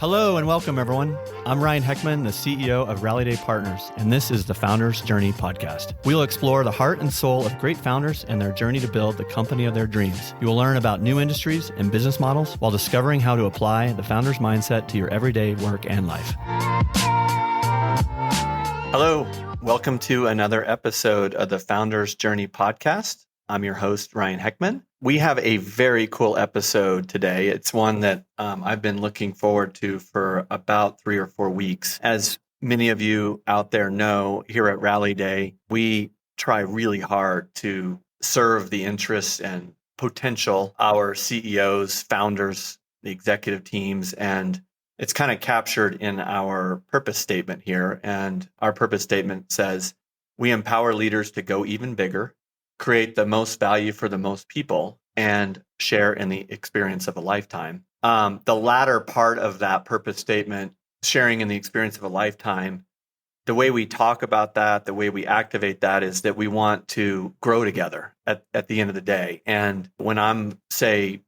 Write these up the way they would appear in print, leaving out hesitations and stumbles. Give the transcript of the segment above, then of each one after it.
Hello and welcome, everyone. I'm Ryan Heckman, the CEO of Rallyday Partners, and this is the Founders Journey podcast. We'll explore the heart and soul of great founders and their journey to build the company of their dreams. You will learn about new industries and business models while discovering how to apply the founder's mindset to your everyday work and life. Hello, welcome to another episode of the Founders Journey podcast. I'm your host, Ryan Heckman. We have a very cool episode today. It's one that I've been looking forward to for about 3 or 4 weeks. As many of you out there know, here at Rallyday, we try really hard to serve the interests and potential our CEOs, founders, the executive teams, and it's kind of captured in our purpose statement here. And our purpose statement says, we empower leaders to go even bigger, create the most value for the most people, and share in the experience of a lifetime. The latter part of that purpose statement, sharing in the experience of a lifetime, the way we talk about that, the way we activate that is that we want to grow together at the end of the day. And when I'm, say,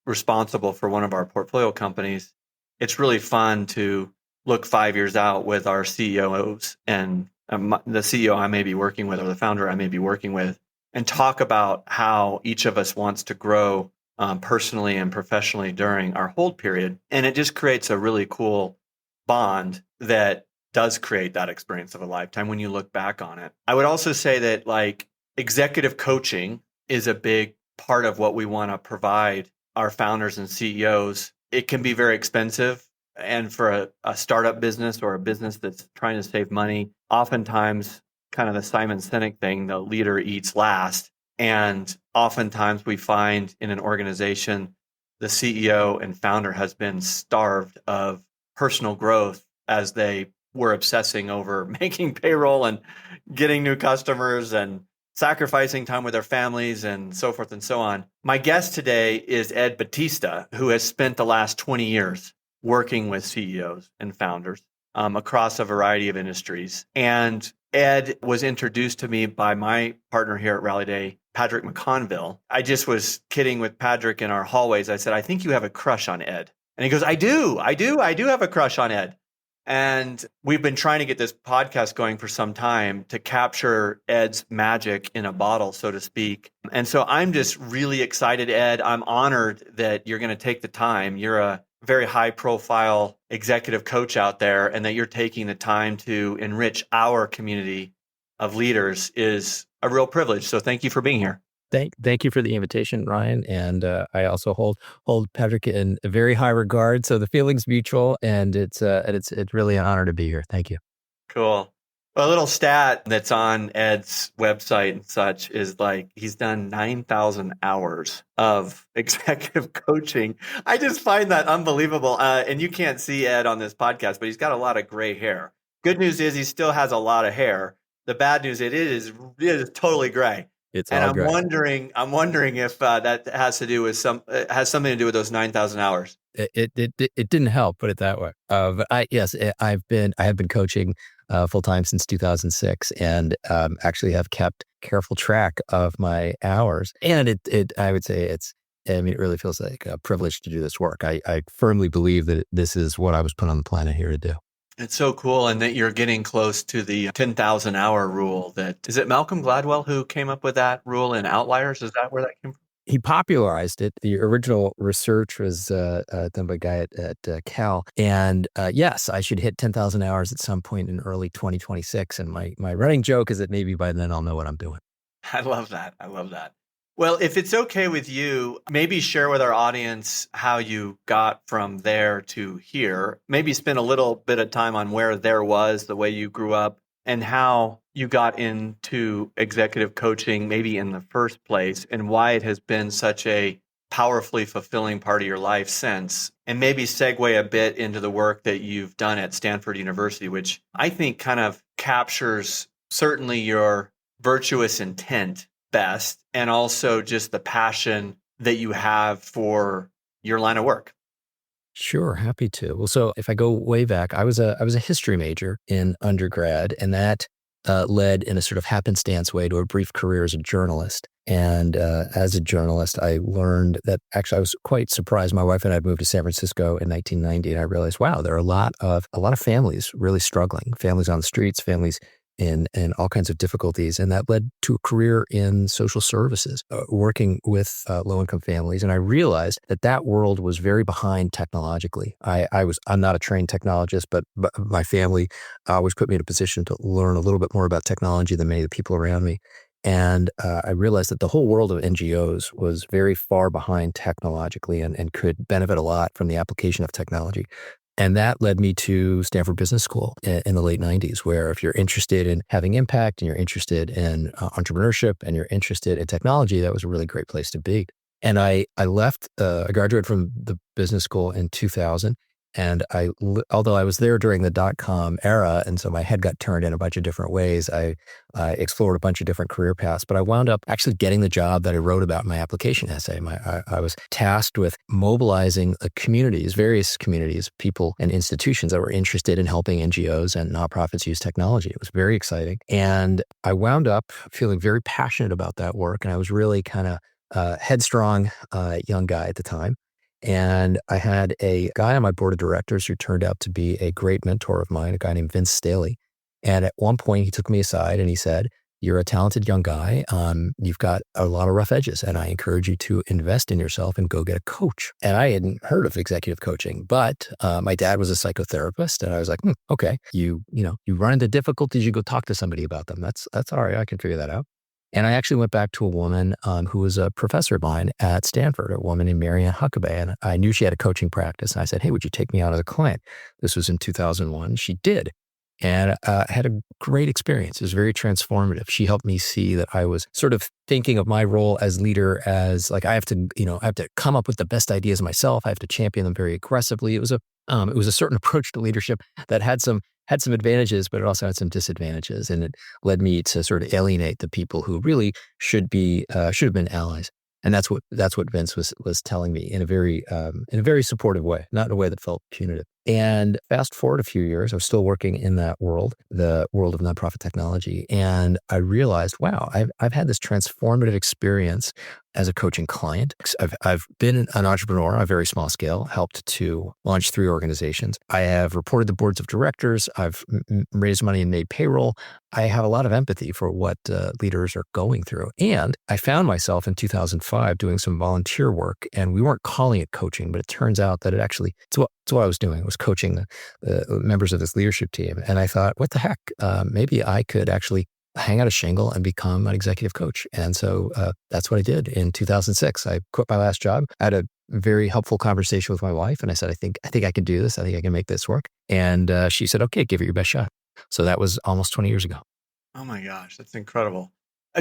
responsible for one of our portfolio companies, it's really fun to look 5 years out with our CEOs and the CEO I may be working with or the founder I may be working with, and talk about how each of us wants to grow personally and professionally during our hold period. And it just creates a really cool bond that does create that experience of a lifetime when you look back on it. I would also say that executive coaching is a big part of what we want to provide our founders and CEOs. It can be very expensive. And for a startup business or a business that's trying to save money, oftentimes kind of the Simon Sinek thing, the leader eats last. And oftentimes we find in an organization, the CEO and founder has been starved of personal growth as they were obsessing over making payroll and getting new customers and sacrificing time with their families and so forth and so on. My guest today is Ed Batista, who has spent the last 20 years working with CEOs and founders across a variety of industries. And Ed was introduced to me by my partner here at Rallyday, Patrick McConville. I just was kidding with Patrick in our hallways. I said, I think you have a crush on Ed. And he goes, I do have a crush on Ed. And we've been trying to get this podcast going for some time to capture Ed's magic in a bottle, so to speak. And so I'm just really excited, Ed. I'm honored that you're going to take the time. You're a very high profile executive coach out there, and that you're taking the time to enrich our community of leaders is a real privilege. So thank you for being here. Thank you for the invitation, Ryan. And I also hold Patrick in a very high regard. So the feeling's mutual, and it's really an honor to be here. Thank you. Cool. A little stat that's on Ed's website and such is he's done 9,000 hours of executive coaching. I just find that unbelievable. And you can't see Ed on this podcast, but he's got a lot of gray hair. Good news is he still has a lot of hair. The bad news, it is totally gray. It's all gray. I'm wondering if that has to do with has something to do with those 9,000 hours. It didn't help, put it that way. But I have been coaching full time since 2006, and actually have kept careful track of my hours. And I would say it really feels like a privilege to do this work. I firmly believe that this is what I was put on the planet here to do. It's so cool, and that you're getting close to the 10,000 hour rule. Is it Malcolm Gladwell who came up with that rule in Outliers? Is that where that came from? He popularized it. The original research was done by a guy at Cal. And yes, I should hit 10,000 hours at some point in early 2026. And my running joke is that maybe by then I'll know what I'm doing. I love that. Well, if it's okay with you, maybe share with our audience how you got from there to here. Maybe spend a little bit of time on where there was, the way you grew up, and how you got into executive coaching maybe in the first place, and why it has been such a powerfully fulfilling part of your life since. And maybe segue a bit into the work that you've done at Stanford University, which I think kind of captures certainly your virtuous intent best, and also just the passion that you have for your line of work. Sure, happy to. Well, so if I go way back, I was a history major in undergrad, and that led in a sort of happenstance way to a brief career as a journalist. And as a journalist, I learned that actually I was quite surprised. My wife and I moved to San Francisco in 1990, and I realized, wow, there are a lot of families really struggling, families on the streets, families in all kinds of difficulties. And that led to a career in social services, working with low-income families. And I realized that world was very behind technologically. I'm not a trained technologist, but my family always put me in a position to learn a little bit more about technology than many of the people around me. And I realized that the whole world of NGOs was very far behind technologically and could benefit a lot from the application of technology. And that led me to Stanford Business School in the late 90s, where if you're interested in having impact and you're interested in entrepreneurship and you're interested in technology, that was a really great place to be. And I graduated from the business school in 2000. And although I was there during the dot-com era, and so my head got turned in a bunch of different ways, I explored a bunch of different career paths, but I wound up actually getting the job that I wrote about in my application essay. I was tasked with mobilizing various communities, people and institutions that were interested in helping NGOs and nonprofits use technology. It was very exciting. And I wound up feeling very passionate about that work. And I was really kind of headstrong young guy at the time. And I had a guy on my board of directors who turned out to be a great mentor of mine, a guy named Vince Staley. And at one point, he took me aside and he said, "You're a talented young guy. You've got a lot of rough edges, and I encourage you to invest in yourself and go get a coach." And I hadn't heard of executive coaching, but my dad was a psychotherapist, and I was like, "Okay, you run into difficulties, you go talk to somebody about them. That's all right. I can figure that out." And I actually went back to a woman who was a professor of mine at Stanford, a woman named Marianne Huckabee. And I knew she had a coaching practice. And I said, "Hey, would you take me on as a client?" This was in 2001. She did. And I had a great experience. It was very transformative. She helped me see that I was sort of thinking of my role as leader as like, I have to come up with the best ideas myself. I have to champion them very aggressively. It was a certain approach to leadership that had some advantages, but it also had some disadvantages. And it led me to sort of alienate the people who really should have been allies. And that's what Vince was telling me in a very supportive way, not in a way that felt punitive. And fast forward a few years, I was still working in that world, the world of nonprofit technology, and I realized, wow, I've had this transformative experience as a coaching client. I've been an entrepreneur on a very small scale, helped to launch 3 organizations. I have reported to boards of directors. I've raised money and made payroll. I have a lot of empathy for what leaders are going through. And I found myself in 2005 doing some volunteer work, and we weren't calling it coaching, but it turns out that it's what I was doing. I was coaching the members of this leadership team. And I thought, what the heck? Maybe I could actually hang out a shingle and become an executive coach. And so that's what I did in 2006. I quit my last job. I had a very helpful conversation with my wife, and I said, I think I can do this. I think I can make this work. And she said, "Okay, give it your best shot." So that was almost 20 years ago. Oh my gosh, that's incredible.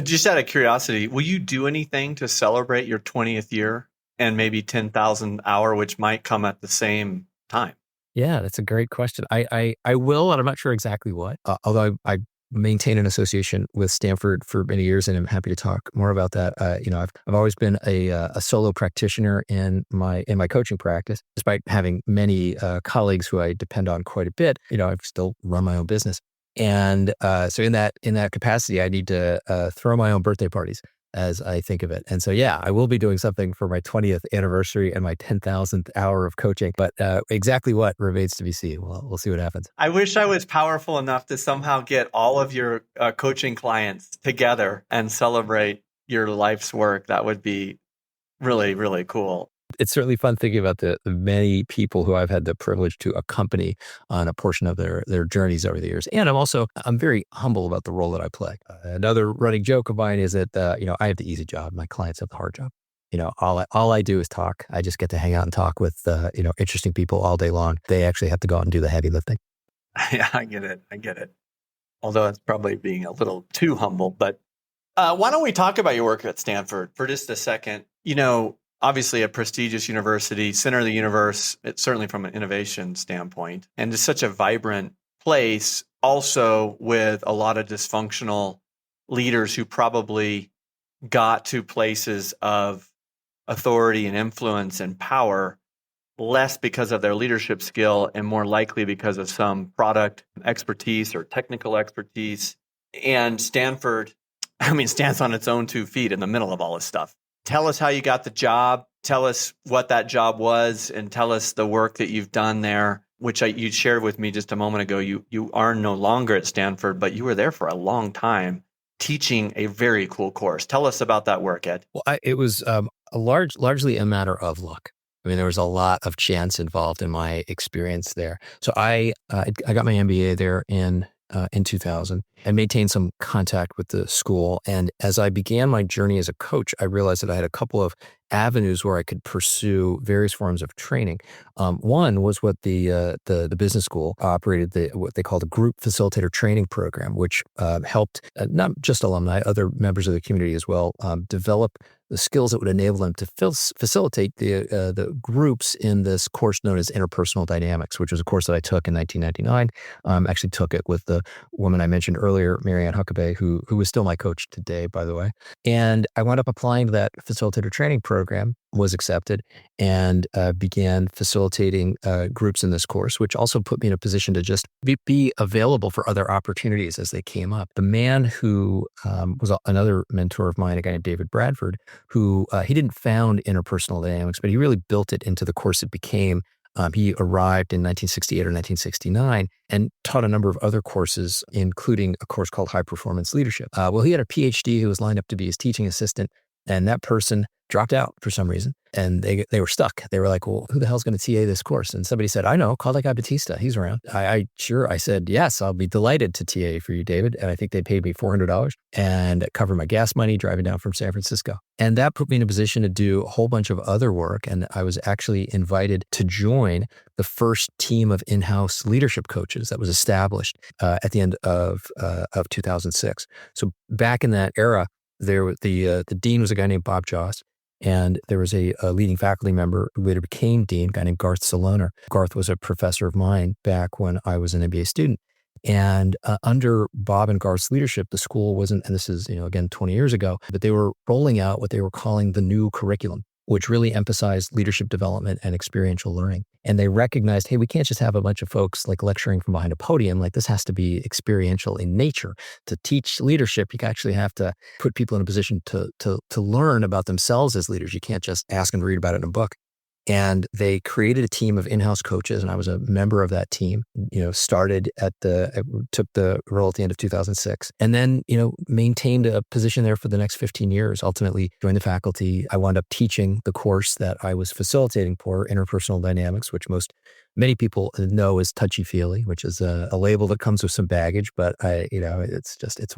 Just out of curiosity, will you do anything to celebrate your 20th year and maybe 10,000 hour, which might come at the same time? Yeah, that's a great question. I will, and I'm not sure exactly what. Although I maintain an association with Stanford for many years, and I'm happy to talk more about that. I've always been a solo practitioner in my coaching practice, despite having many colleagues who I depend on quite a bit. I've still run my own business, and so in that capacity, I need to throw my own birthday parties, as I think of it. And so, yeah, I will be doing something for my 20th anniversary and my 10,000th hour of coaching, but exactly what remains to be seen. We'll see what happens. I wish I was powerful enough to somehow get all of your coaching clients together and celebrate your life's work. That would be really, really cool. It's certainly fun thinking about the many people who I've had the privilege to accompany on a portion of their journeys over the years. And I'm very humble about the role that I play. Another running joke of mine is that, I have the easy job. My clients have the hard job. All I do is talk. I just get to hang out and talk with, interesting people all day long. They actually have to go out and do the heavy lifting. Yeah, I get it. Although it's probably being a little too humble, but why don't we talk about your work at Stanford for just a second? Obviously a prestigious university, center of the universe, it's certainly from an innovation standpoint, and just such a vibrant place, also with a lot of dysfunctional leaders who probably got to places of authority and influence and power less because of their leadership skill and more likely because of some product expertise or technical expertise. And Stanford, I mean, stands on its own 2 feet in the middle of all this stuff. Tell us how you got the job. Tell us what that job was, and tell us the work that you've done there, which you shared with me just a moment ago. You are no longer at Stanford, but you were there for a long time teaching a very cool course. Tell us about that work, Ed. Well, it was largely a matter of luck. I mean, there was a lot of chance involved in my experience there. So I got my MBA there in 2000 and maintained some contact with the school. And as I began my journey as a coach, I realized that I had a couple of avenues where I could pursue various forms of training. One was what the business school operated, what they called a group facilitator training program, which helped not just alumni, other members of the community as well, develop the skills that would enable them to facilitate the groups in this course known as interpersonal dynamics, which was a course that I took in 1999. Actually took it with the woman I mentioned earlier, Marianne Huckabee, who is still my coach today, by the way. And I wound up applying to that facilitator training program, was accepted, and began facilitating groups in this course, which also put me in a position to just be available for other opportunities as they came up. The man who was another mentor of mine, a guy named David Bradford, who he didn't found interpersonal dynamics, but he really built it into the course it became. He arrived in 1968 or 1969 and taught a number of other courses, including a course called High Performance Leadership. Well, he had a PhD who was lined up to be his teaching assistant, and that person dropped out for some reason, and they were stuck. They were like, well, who the hell's going to TA this course? And somebody said, I know, call that guy Batista. He's around. I said, yes, I'll be delighted to TA for you, David. And I think they paid me $400 and covered my gas money driving down from San Francisco. And that put me in a position to do a whole bunch of other work. And I was actually invited to join the first team of in-house leadership coaches that was established at the end of 2006. So back in that era, the dean was a guy named Bob Joss. And there was a leading faculty member who later became dean, a guy named Garth Saloner. Garth was a professor of mine back when I was an MBA student. And under Bob and Garth's leadership, the school wasn't, and this is, again, 20 years ago, but they were rolling out what they were calling the new curriculum, which really emphasized leadership development and experiential learning. And they recognized, hey, we can't just have a bunch of folks like lecturing from behind a podium. Like, this has to be experiential in nature. To teach leadership, you actually have to put people in a position to learn about themselves as leaders. You can't just ask them to read about it in a book. And they created a team of in-house coaches, and I was a member of that team. I took the role at the end of 2006, and then maintained a position there for the next 15 years. Ultimately, joined the faculty. I wound up teaching the course that I was facilitating for, interpersonal dynamics, which many people know as touchy-feely, which is a label that comes with some baggage, but it's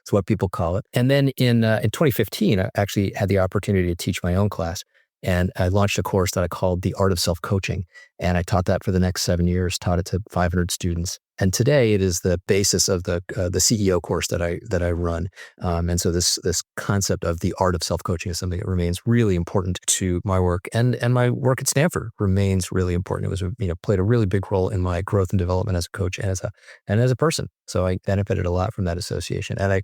what people call it. And then in 2015, I actually had the opportunity to teach my own class. And I launched a course that I called The Art of Self-Coaching. And I taught that for the next 7 years, taught it to 500 students. And today it is the basis of the CEO course that I run. And so this concept of the art of self-coaching is something that remains really important to my work, and my work at Stanford remains really important. It was played a really big role in my growth and development as a coach and as a person. So I benefited a lot from that association. And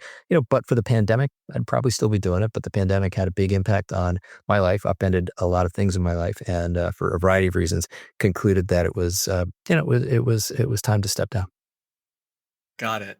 but for the pandemic, I'd probably still be doing it. But the pandemic had a big impact on my life, upended a lot of things in my life, and for a variety of reasons, concluded that it was time to step down. Got it.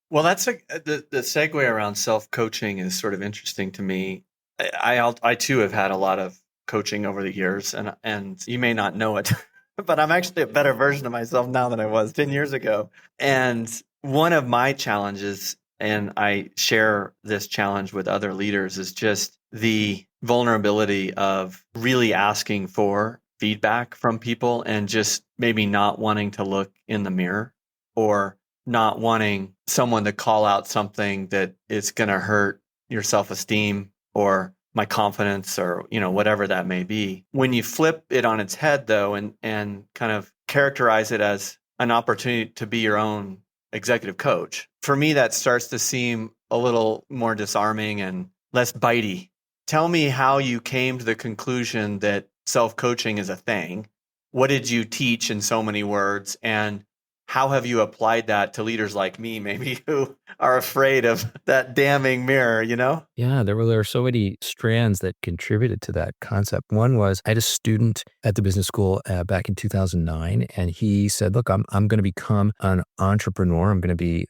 Well, that's the segue around self-coaching is sort of interesting to me. I too have had a lot of coaching over the years, and you may not know it, but I'm actually a better version of myself now than I was 10 years ago. And one of my challenges, and I share this challenge with other leaders, is just the vulnerability of really asking for feedback from people and just maybe not wanting to look in the mirror, or not wanting someone to call out something that is going to hurt your self-esteem or my confidence, or whatever that may be. When you flip it on its head, though, and kind of characterize it as an opportunity to be your own executive coach, for me that starts to seem a little more disarming and less bitey. Tell me how you came to the conclusion that self-coaching is a thing. What did you teach in so many words? And how have you applied that to leaders like me, maybe who are afraid of that damning mirror, you know? Yeah, there were so many strands that contributed to that concept. One was I had a student at the business school back in 2009, and he said, "Look, I'm going to become an entrepreneur. I'm going to be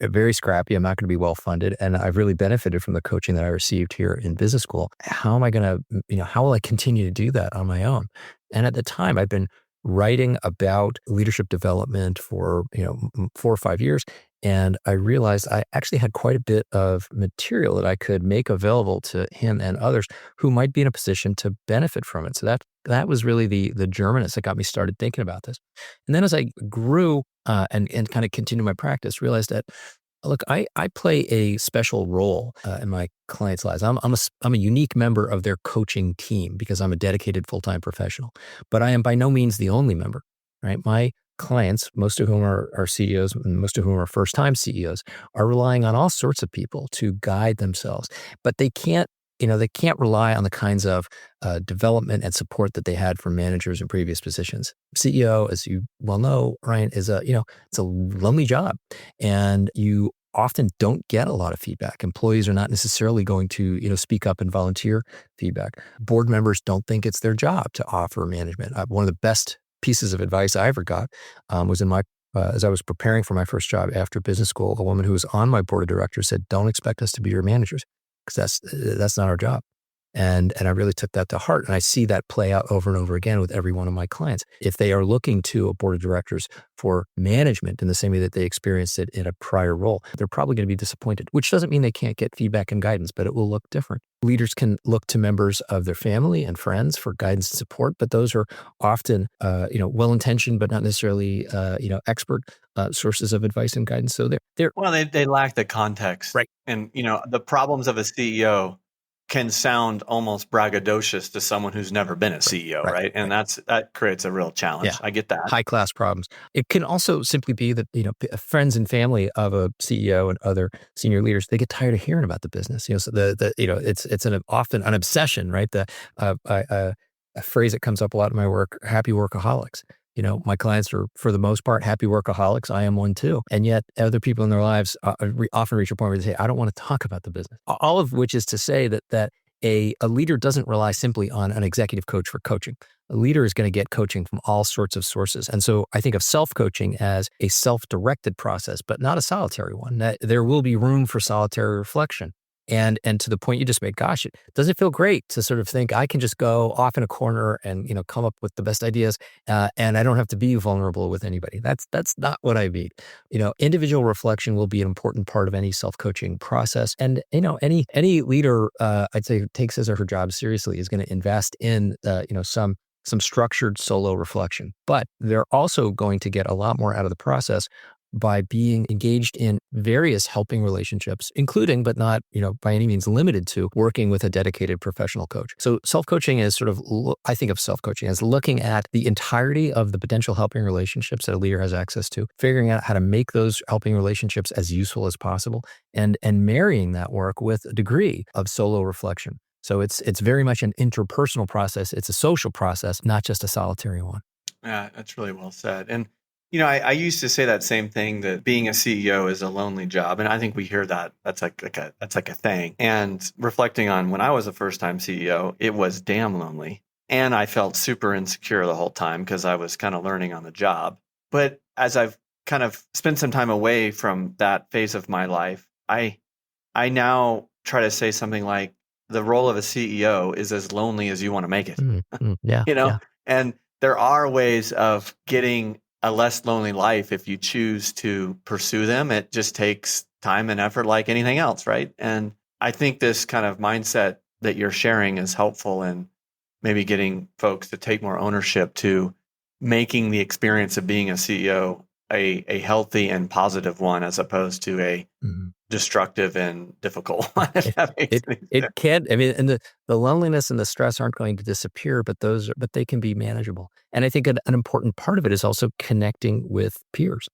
very scrappy. I'm not going to be well funded, and I've really benefited from the coaching that I received here in business school. How am I going to, how will I continue to do that on my own?" And at the time, I'd been writing about leadership development for 4 or 5 years. And I realized I actually had quite a bit of material that I could make available to him and others who might be in a position to benefit from it. So that was really the germinus that got me started thinking about this. And then as I grew and kind of continued my practice, realized that look, I play a special role in my clients' lives. I'm a unique member of their coaching team because I'm a dedicated full-time professional, but I am by no means the only member, right? My clients, most of whom are CEOs and most of whom are first-time CEOs, are relying on all sorts of people to guide themselves, but they can't rely on the kinds of development and support that they had from managers in previous positions. CEO, as you well know, Ryan, is it's a lonely job, and you often don't get a lot of feedback. Employees are not necessarily going to, speak up and volunteer feedback. Board members don't think it's their job to offer management. One of the best pieces of advice I ever got was as I was preparing for my first job after business school. A woman who was on my board of directors said, "Don't expect us to be your managers, because that's not our job." And I really took that to heart. And I see that play out over and over again with every one of my clients. If they are looking to a board of directors for management in the same way that they experienced it in a prior role, they're probably going to be disappointed, which doesn't mean they can't get feedback and guidance, but it will look different. Leaders can look to members of their family and friends for guidance and support, but those are often, well-intentioned, but not necessarily, expert sources of advice and guidance. So they're Well, they lack the context. right. And, the problems of a CEO can sound almost braggadocious to someone who's never been a CEO, Right. right? And Right. that creates a real Yeah. challenge. I get that. High class problems. It can also simply be that, friends and family of a CEO and other senior leaders, they get tired of hearing about the business. So it's often an obsession, right? A phrase that comes up a lot in my work, happy workaholics. My clients are, for the most part, happy workaholics. I am one too. And yet other people in their lives often reach a point where they say, "I don't want to talk about the business." All of which is to say that a leader doesn't rely simply on an executive coach for coaching. A leader is going to get coaching from all sorts of sources. And so I think of self-coaching as a self-directed process, but not a solitary one. That there will be room for solitary reflection. And to the point you just made, gosh, it doesn't feel great to sort of think I can just go off in a corner and come up with the best ideas, and I don't have to be vulnerable with anybody. That's not what I mean. Individual reflection will be an important part of any self-coaching process, and any leader, I'd say, who takes his or her job seriously is going to invest in some structured solo reflection. But they're also going to get a lot more out of the process by being engaged in various helping relationships, including, but not, by any means limited to, working with a dedicated professional coach. So self-coaching is I think of self-coaching as looking at the entirety of the potential helping relationships that a leader has access to, figuring out how to make those helping relationships as useful as possible, and marrying that work with a degree of solo reflection. So it's very much an interpersonal process. It's a social process, not just a solitary one. Yeah, that's really well said. And, I used to say that same thing, that being a CEO is a lonely job. And I think we hear that. That's like a thing. And reflecting on when I was a first time CEO, it was damn lonely. And I felt super insecure the whole time because I was kind of learning on the job. But as I've kind of spent some time away from that phase of my life, I now try to say something like, the role of a CEO is as lonely as you want to make it. Yeah. Yeah. And there are ways of getting a less lonely life if you choose to pursue them. It just takes time and effort like anything else, right? And I think this kind of mindset that you're sharing is helpful in maybe getting folks to take more ownership to making the experience of being a CEO a healthy and positive one, as opposed to a destructive and difficult one. If that makes any sense. It can. I mean, and the loneliness and the stress aren't going to disappear, but they can be manageable. And I think an important part of it is also connecting with peers.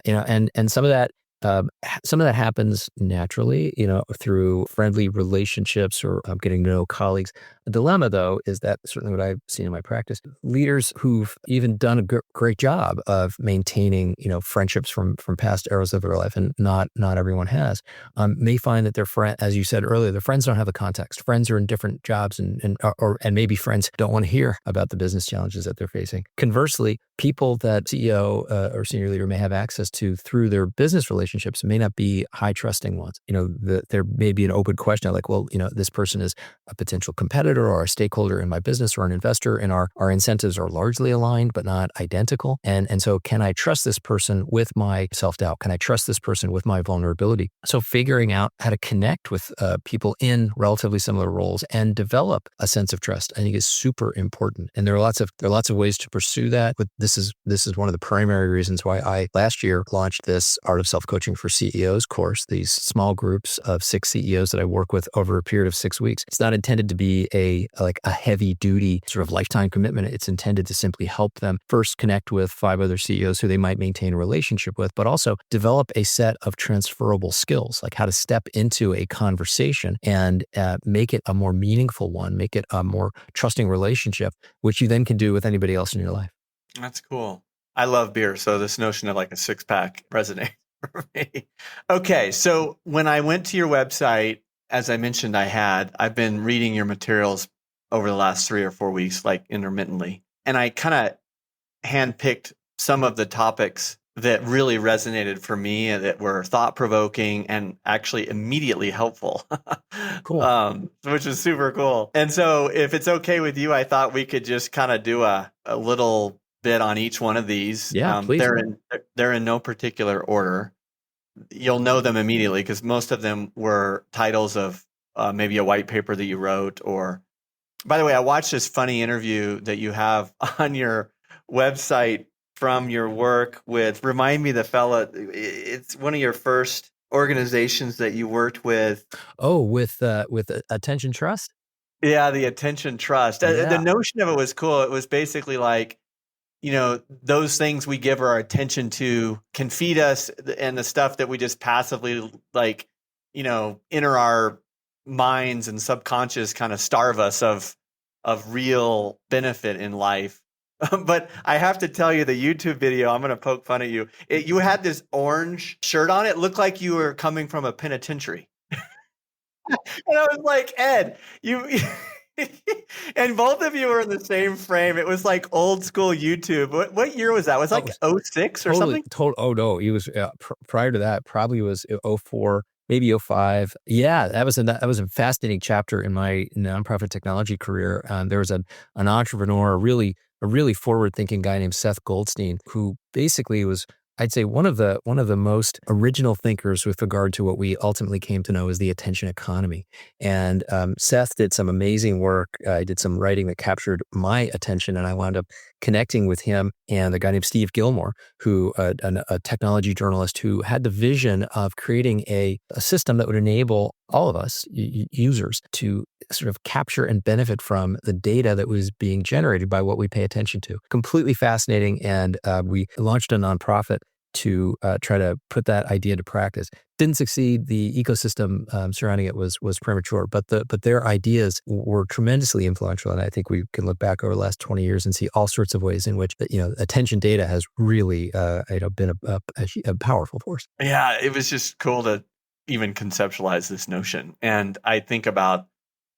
And some of that some of that happens naturally, through friendly relationships or getting to know colleagues. The dilemma, though, is that certainly what I've seen in my practice, leaders who've even done a great job of maintaining, friendships from past eras of their life, and not everyone has, may find that their friend, as you said earlier, their friends don't have the context. Friends are in different jobs, and maybe friends don't want to hear about the business challenges that they're facing. Conversely, people that CEO or senior leader may have access to through their business relationships may not be high trusting ones. There may be an open question like, well, this person is a potential competitor or a stakeholder in my business or an investor, and our incentives are largely aligned but not identical. And so can I trust this person with my self-doubt? Can I trust this person with my vulnerability? So figuring out how to connect with people in relatively similar roles and develop a sense of trust, I think, is super important. And there are lots of ways to pursue that. But this is one of the primary reasons why I last year launched this Art of Self-Coaching for CEOs course, these small groups of 6 CEOs that I work with over a period of 6 weeks. It's not intended to be a heavy duty sort of lifetime commitment. It's intended to simply help them first connect with 5 other CEOs who they might maintain a relationship with, but also develop a set of transferable skills, like how to step into a conversation and make it a more meaningful one, make it a more trusting relationship, which you then can do with anybody else in your life. That's cool. I love beer, so this notion of like a 6-pack resonates for me. Okay, so when I went to your website, as I mentioned, I've been reading your materials over the last 3 or 4 weeks, like intermittently, and I kind of handpicked some of the topics that really resonated for me and that were thought-provoking and actually immediately helpful. Cool. Which is super cool. And so if it's okay with you, I thought we could just kind of do a little bit on each one of these. Yeah, please. They're in no particular order. You'll know them immediately because most of them were titles of maybe a white paper that you wrote. Or, by the way, I watched this funny interview that you have on your website from your work with, remind me the fella, it's one of your first organizations that you worked with. Oh, with Attention Trust? Yeah, the Attention Trust. Yeah. The notion of it was cool. It was basically like, those things we give our attention to can feed us, and the stuff that we just passively enter our minds and subconscious kind of starve us of real benefit in life. But I have to tell you, the YouTube video, I'm going to poke fun at you. You had this orange shirt on. It looked like you were coming from a penitentiary. And I was like, Ed, you and both of you were in the same frame. It was like old school YouTube. What year was that? It was like 06 or something? Oh, no. It was prior to that, probably was 04, maybe 05. Yeah, that was a fascinating chapter in my nonprofit technology career. There was an entrepreneur, a really forward-thinking guy named Seth Goldstein, who basically was, I'd say, one of the most original thinkers with regard to what we ultimately came to know as the attention economy. And Seth did some amazing work. I did some writing that captured my attention, and I wound up connecting with him and a guy named Steve Gilmore, who a technology journalist who had the vision of creating a system that would enable all of us users to sort of capture and benefit from the data that was being generated by what we pay attention to. Completely fascinating. And we launched a nonprofit to try to put that idea into practice. Didn't succeed. The ecosystem surrounding it was premature, but their ideas were tremendously influential. And I think we can look back over the last 20 years and see all sorts of ways in which attention data has really been a powerful force. Yeah, it was just cool to even conceptualize this notion. And I think about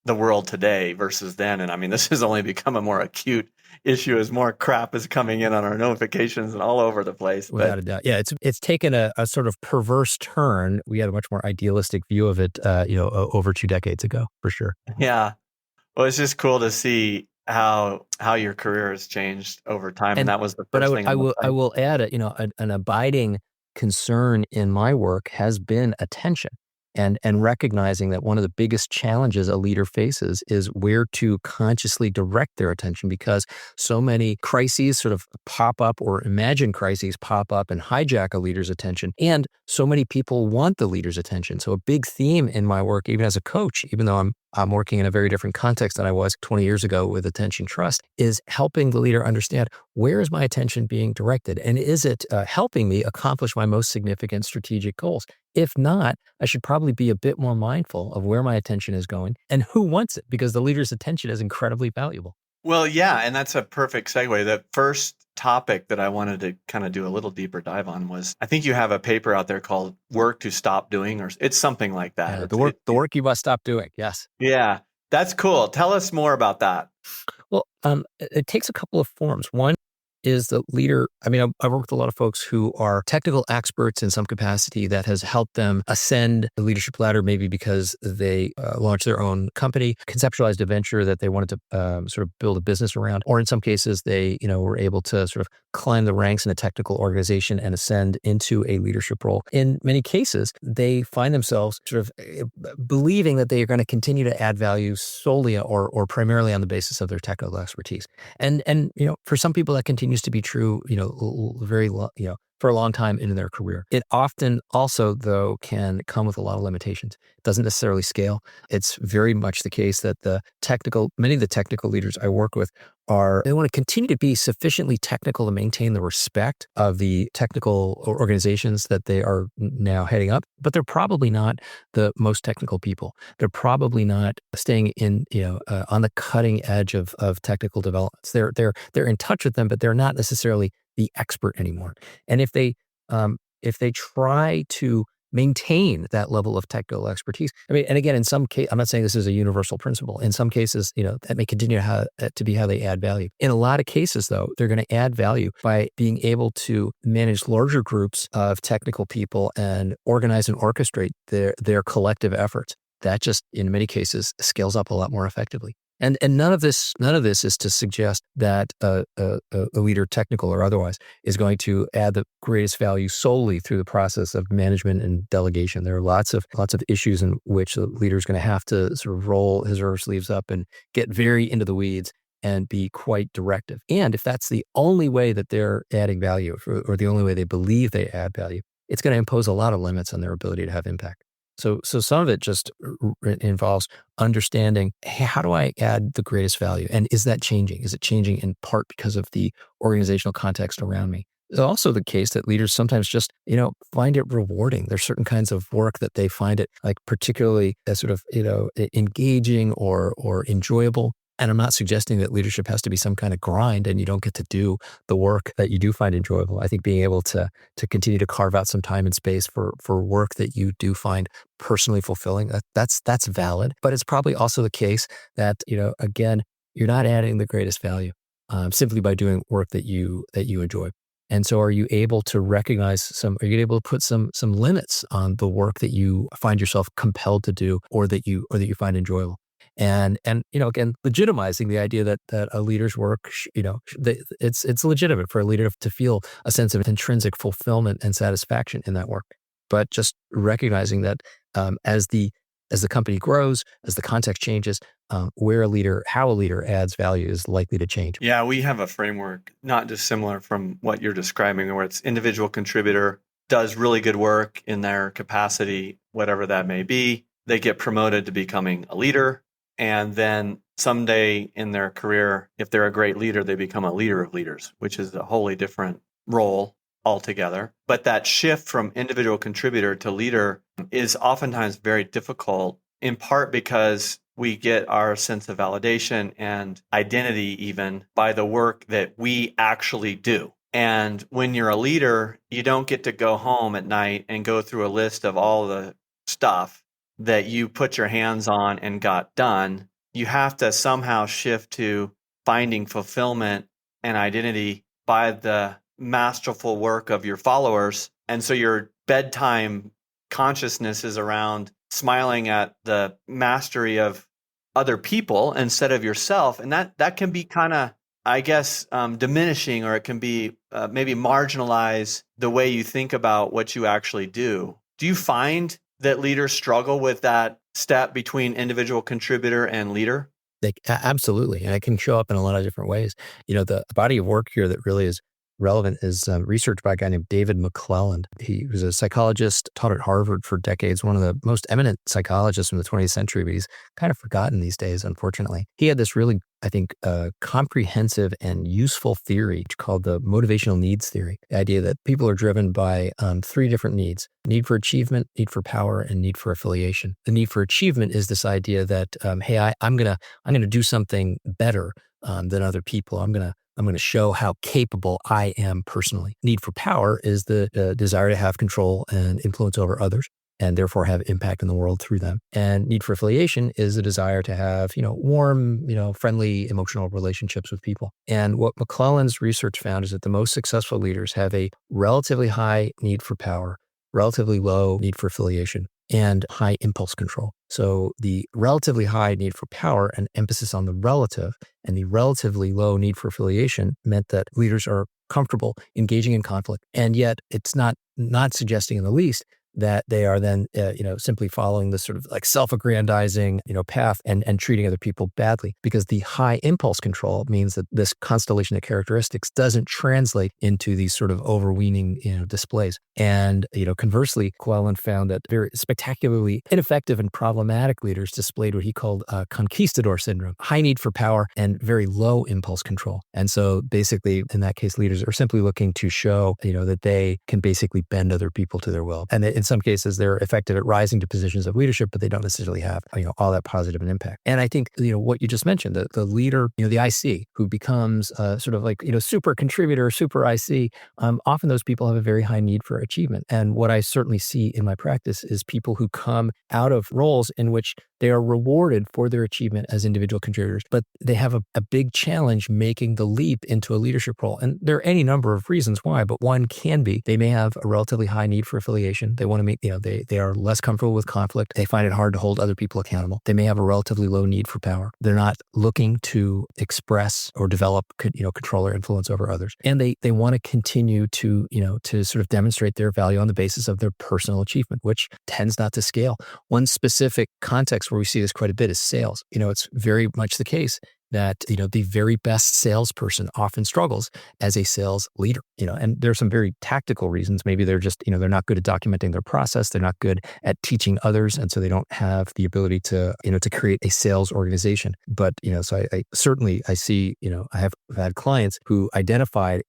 the world today versus then. And I mean, this has only become a more acute issue as more crap is coming in on our notifications and all over the place. Without a doubt. Yeah, it's taken a sort of perverse turn. We had a much more idealistic view of it, over 2 decades ago, for sure. Yeah. Well, it's just cool to see how your career has changed over time. And that was the first thing. I will add, an abiding concern in my work has been attention. and recognizing that one of the biggest challenges a leader faces is where to consciously direct their attention, because so many crises sort of pop up, or imagined crises pop up and hijack a leader's attention. And so many people want the leader's attention. So a big theme in my work, even as a coach, even though I'm working in a very different context than I was 20 years ago with Attention Trust, is helping the leader understand, where is my attention being directed? And is it helping me accomplish my most significant strategic goals? If not, I should probably be a bit more mindful of where my attention is going and who wants it, because the leader's attention is incredibly valuable. Well, yeah, and that's a perfect segue. The first topic that I wanted to kind of do a little deeper dive on was, I think you have a paper out there called Work to Stop Doing, or it's something like that. Yeah, the work you must stop doing. Yes. Yeah, that's cool. Tell us more about that. Well, it takes a couple of forms. One is the leader. I mean, I've worked with a lot of folks who are technical experts in some capacity that has helped them ascend the leadership ladder, maybe because they launched their own company, conceptualized a venture that they wanted to sort of build a business around, or in some cases they, were able to sort of climb the ranks in a technical organization and ascend into a leadership role. In many cases, they find themselves sort of believing that they are going to continue to add value solely or primarily on the basis of their technical expertise. And for some people that continues to be true, for a long time into their career. It often also, though, can come with a lot of limitations. It doesn't necessarily scale. It's very much the case that many of the technical leaders I work with they want to continue to be sufficiently technical to maintain the respect of the technical organizations that they are now heading up, but they're probably not the most technical people. They're probably not staying in, on the cutting edge of technical developments. They're in touch with them, but they're not necessarily the expert anymore. And if they try to maintain that level of technical expertise, I mean, and again, in some case, I'm not saying this is a universal principle. In some cases, that may continue to be how they add value. In a lot of cases, though, they're going to add value by being able to manage larger groups of technical people and organize and orchestrate their collective efforts. That just, in many cases, scales up a lot more effectively. And none of this is to suggest that a leader, technical or otherwise, is going to add the greatest value solely through the process of management and delegation. There are lots of issues in which the leader is going to have to sort of roll his or her sleeves up and get very into the weeds and be quite directive. And if that's the only way that they're adding value, or the only way they believe they add value, it's going to impose a lot of limits on their ability to have impact. So some of it just involves understanding, hey, how do I add the greatest value? And is that changing? Is it changing in part because of the organizational context around me? It's also the case that leaders sometimes just, find it rewarding. There's certain kinds of work that they find it like particularly sort of, engaging or enjoyable. And I'm not suggesting that leadership has to be some kind of grind and you don't get to do the work that you do find enjoyable. I think being able to continue to carve out some time and space for work that you do find personally fulfilling, that's valid. But it's probably also the case that, again, you're not adding the greatest value simply by doing work that you enjoy. And so are you able to recognize are you able to put some limits on the work that you find yourself compelled to do or that you find enjoyable? And again, legitimizing the idea that a leader's work, it's legitimate for a leader to feel a sense of intrinsic fulfillment and satisfaction in that work. But just recognizing that as the company grows, as the context changes, how a leader adds value is likely to change. Yeah, we have a framework not dissimilar from what you're describing, where it's individual contributor does really good work in their capacity, whatever that may be. They get promoted to becoming a leader. And then someday in their career, if they're a great leader, they become a leader of leaders, which is a wholly different role altogether. But that shift from individual contributor to leader is oftentimes very difficult, in part because we get our sense of validation and identity even by the work that we actually do. And when you're a leader, you don't get to go home at night and go through a list of all the stuff that you put your hands on and got done. You have to somehow shift to finding fulfillment and identity by the masterful work of your followers. And so your bedtime consciousness is around smiling at the mastery of other people instead of yourself. And that can be kind of, I guess, diminishing, or it can be maybe marginalize the way you think about what you actually do. Do you find that leaders struggle with that step between individual contributor and leader? Absolutely. And it can show up in a lot of different ways. The body of work here that really is relevant is research by a guy named David McClelland. He was a psychologist, taught at Harvard for decades, one of the most eminent psychologists from the 20th century, but he's kind of forgotten these days, unfortunately. He had this really, I think, comprehensive and useful theory called the motivational needs theory. The idea that people are driven by three different needs: need for achievement, need for power, and need for affiliation. The need for achievement is this idea that, hey, I'm gonna do something better than other people. I'm gonna show how capable I am personally. Need for power is the desire to have control and influence over others, and therefore have impact in the world through them. And need for affiliation is a desire to have, warm, friendly, emotional relationships with people. And what McClelland's research found is that the most successful leaders have a relatively high need for power, relatively low need for affiliation, and high impulse control. So the relatively high need for power and emphasis on the relative, and the relatively low need for affiliation meant that leaders are comfortable engaging in conflict. And yet it's not suggesting in the least that they are then, simply following this sort of like self-aggrandizing, path and treating other people badly, because the high impulse control means that this constellation of characteristics doesn't translate into these sort of overweening, displays. And, conversely, Quellen found that very spectacularly ineffective and problematic leaders displayed what he called conquistador syndrome: high need for power and very low impulse control. And so basically, in that case, leaders are simply looking to show, that they can basically bend other people to their will. And in some cases, they're effective at rising to positions of leadership, but they don't necessarily have, all that positive an impact. And I think, what you just mentioned, the leader, the IC who becomes sort of like, super contributor, super IC, often those people have a very high need for achievement. And what I certainly see in my practice is people who come out of roles in which they are rewarded for their achievement as individual contributors, but they have a big challenge making the leap into a leadership role. And there are any number of reasons why, but one can be they may have a relatively high need for affiliation. They want to make, they are less comfortable with conflict. They find it hard to hold other people accountable. They may have a relatively low need for power. They're not looking to express or develop, control or influence over others. And they want to continue to, to sort of demonstrate their value on the basis of their personal achievement, which tends not to scale. One specific context where we see this quite a bit is sales. It's very much the case that, the very best salesperson often struggles as a sales leader, and there's some very tactical reasons. Maybe they're just, they're not good at documenting their process. They're not good at teaching others. And so they don't have the ability to, to create a sales organization. But, so I certainly, I see, I have had clients who identified,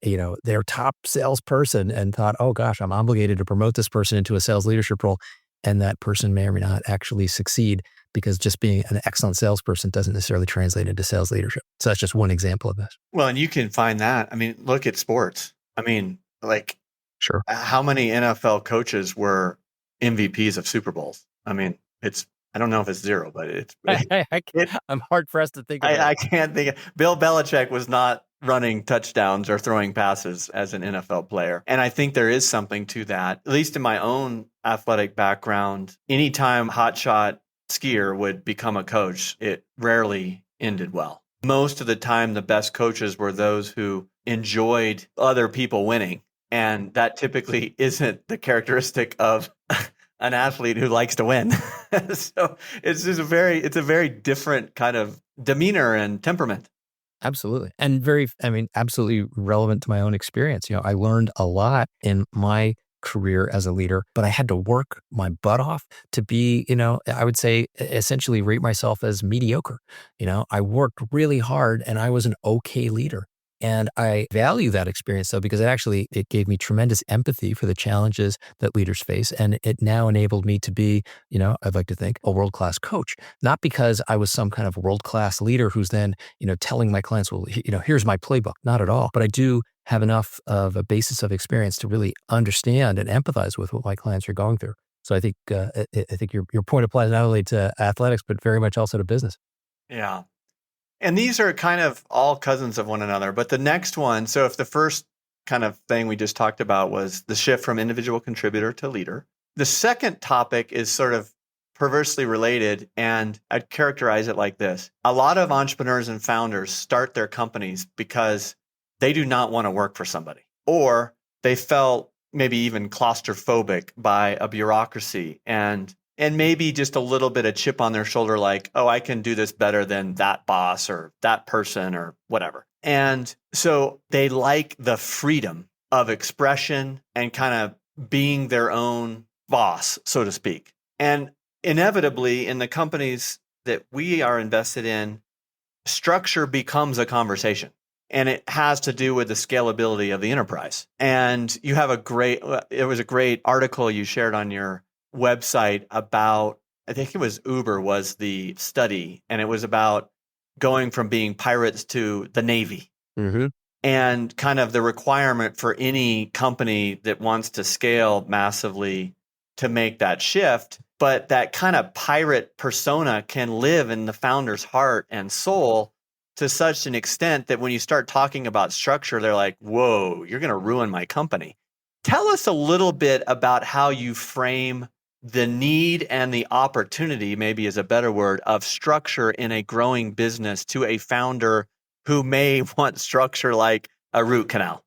their top salesperson and thought, oh gosh, I'm obligated to promote this person into a sales leadership role. And that person may or may not actually succeed, because just being an excellent salesperson doesn't necessarily translate into sales leadership. So that's just one example of this. Well, and you can find that. I mean, look at sports. I mean, like, sure, how many NFL coaches were MVPs of Super Bowls? I mean, I don't know if it's zero, but I'm hard pressed to think of it. I can't think. Bill Belichick was not running touchdowns or throwing passes as an NFL player. And I think there is something to that, at least in my own athletic background. Anytime hotshot skier would become a coach, it rarely ended well. Most of the time, the best coaches were those who enjoyed other people winning. And that typically isn't the characteristic of an athlete who likes to win. So it's just a very different kind of demeanor and temperament. Absolutely. And absolutely relevant to my own experience. I learned a lot in my career as a leader, but I had to work my butt off to be, I would say essentially rate myself as mediocre. I worked really hard and I was an okay leader. And I value that experience though, because it gave me tremendous empathy for the challenges that leaders face. And it now enabled me to be, I'd like to think, a world-class coach, not because I was some kind of world-class leader who's then, telling my clients, well, here's my playbook. Not at all. But I do have enough of a basis of experience to really understand and empathize with what my clients are going through. So I think your point applies not only to athletics, but very much also to business. Yeah. And these are kind of all cousins of one another. But the next one, so if the first kind of thing we just talked about was the shift from individual contributor to leader, the second topic is sort of perversely related, and I'd characterize it like this. A lot of entrepreneurs and founders start their companies because they do not want to work for somebody, or they felt maybe even claustrophobic by a bureaucracy and maybe just a little bit of chip on their shoulder, like, oh, I can do this better than that boss or that person or whatever. And so they like the freedom of expression and kind of being their own boss, so to speak. And inevitably, in the companies that we are invested in, structure becomes a conversation. And it has to do with the scalability of the enterprise. And you have it was a great article you shared on your website about, I think it was Uber was the study, and it was about going from being pirates to the Navy. Mm-hmm. And kind of the requirement for any company that wants to scale massively to make that shift. But that kind of pirate persona can live in the founder's heart and soul to such an extent that when you start talking about structure, they're like, whoa, you're going to ruin my company. Tell us a little bit about how you frame the need and the opportunity, maybe is a better word, of structure in a growing business to a founder who may want structure like a root canal.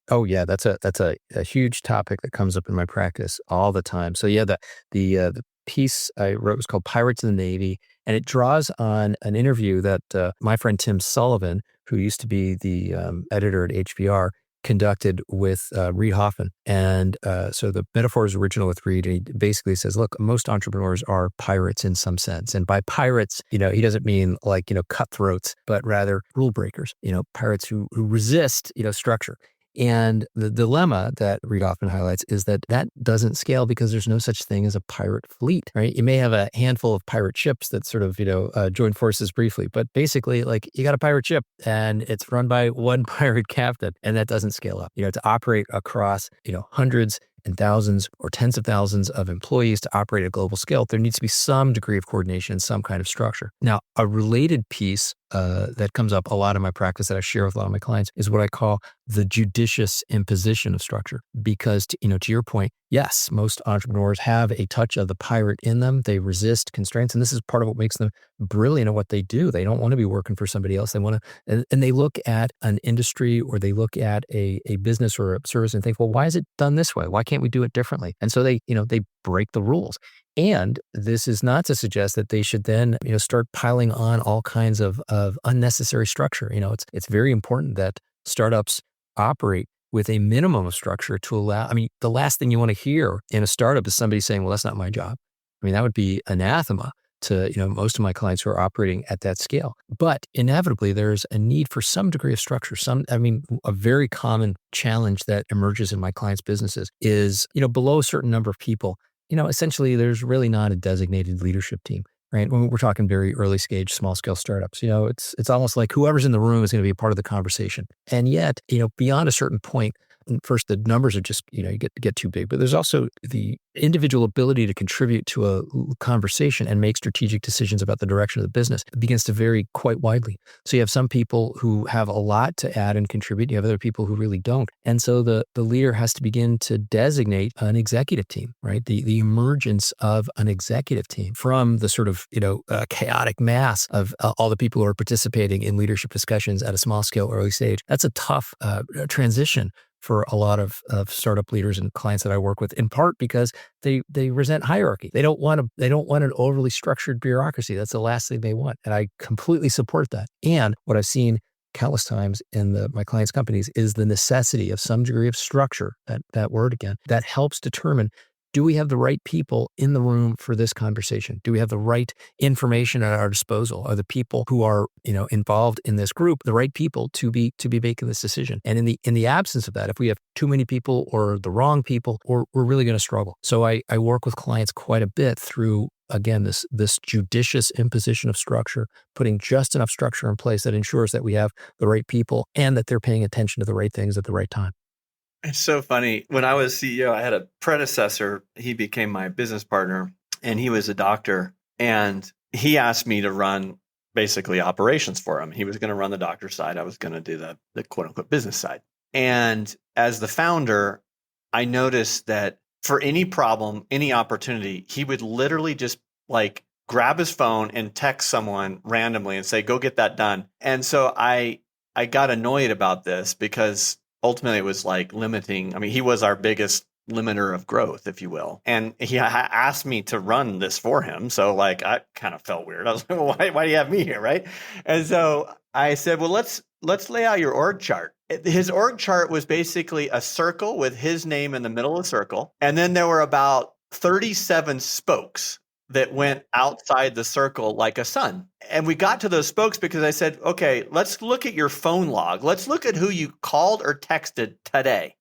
Oh yeah, that's a huge topic that comes up in my practice all the time. So yeah, the piece I wrote was called "Pirates in the Navy," and it draws on an interview that my friend Tim Sullivan, who used to be the editor at HBR, conducted with Reid Hoffman. And so the metaphor is original with Reid. He basically says, look, most entrepreneurs are pirates in some sense. And by pirates, he doesn't mean like, cutthroats, but rather rule breakers, pirates who resist, structure. And the dilemma that Reid Hoffman highlights is that doesn't scale because there's no such thing as a pirate fleet, right? You may have a handful of pirate ships that sort of, join forces briefly, but basically like you got a pirate ship and it's run by one pirate captain, and that doesn't scale up. To operate across, hundreds and thousands or tens of thousands of employees to operate at a global scale, there needs to be some degree of coordination and some kind of structure. Now, a related piece that comes up a lot in my practice that I share with a lot of my clients is what I call the judicious imposition of structure. Because, to your point, yes, most entrepreneurs have a touch of the pirate in them. They resist constraints. And this is part of what makes them brilliant at what they do. They don't want to be working for somebody else. They want to, and they look at an industry or they look at a business or a service and think, well, why is it done this way? Why can't we do it differently? And so they break the rules. And this is not to suggest that they should then, start piling on all kinds of unnecessary structure. It's very important that startups operate with a minimum of structure to allow, the last thing you want to hear in a startup is somebody saying, well, that's not my job. That would be anathema to, most of my clients who are operating at that scale. But inevitably, there's a need for some degree of structure. A very common challenge that emerges in my clients' businesses is, below a certain number of people, essentially there's really not a designated leadership team, right? When we're talking very early stage, small scale startups, it's almost like whoever's in the room is going to be a part of the conversation. And yet, beyond a certain point, first, the numbers are just, you get too big, but there's also the individual ability to contribute to a conversation and make strategic decisions about the direction of the business. It begins to vary quite widely. So you have some people who have a lot to add and contribute. You have other people who really don't. And so the leader has to begin to designate an executive team, right? The emergence of an executive team from the sort of, chaotic mass of all the people who are participating in leadership discussions at a small scale early stage. That's a tough transition for a lot of startup leaders and clients that I work with, in part because they resent hierarchy. They don't want an overly structured bureaucracy. That's the last thing they want. And I completely support that. And what I've seen countless times in my clients' companies is the necessity of some degree of structure, that word again, that helps determine, do we have the right people in the room for this conversation? Do we have the right information at our disposal? Are the people who are, involved in this group the right people to be making this decision? And in the absence of that, if we have too many people or the wrong people, we're really going to struggle. So I work with clients quite a bit through, again, this judicious imposition of structure, putting just enough structure in place that ensures that we have the right people and that they're paying attention to the right things at the right time. It's so funny. When I was CEO, I had a predecessor. He became my business partner, and he was a doctor. And he asked me to run basically operations for him. He was going to run the doctor side. I was going to do the quote unquote business side. And as the founder, I noticed that for any problem, any opportunity, he would literally just like grab his phone and text someone randomly and say, go get that done. And so I got annoyed about this because ultimately it was like limiting. I mean, he was our biggest limiter of growth, if you will. And he asked me to run this for him. So like, I kind of felt weird. I was like, well, why do you have me here? Right. And so I said, well, let's lay out your org chart. His org chart was basically a circle with his name in the middle of the circle. And then there were about 37 spokes that went outside the circle like a sun. And we got to those spokes because I said, okay, let's look at your phone log. Let's look at who you called or texted today.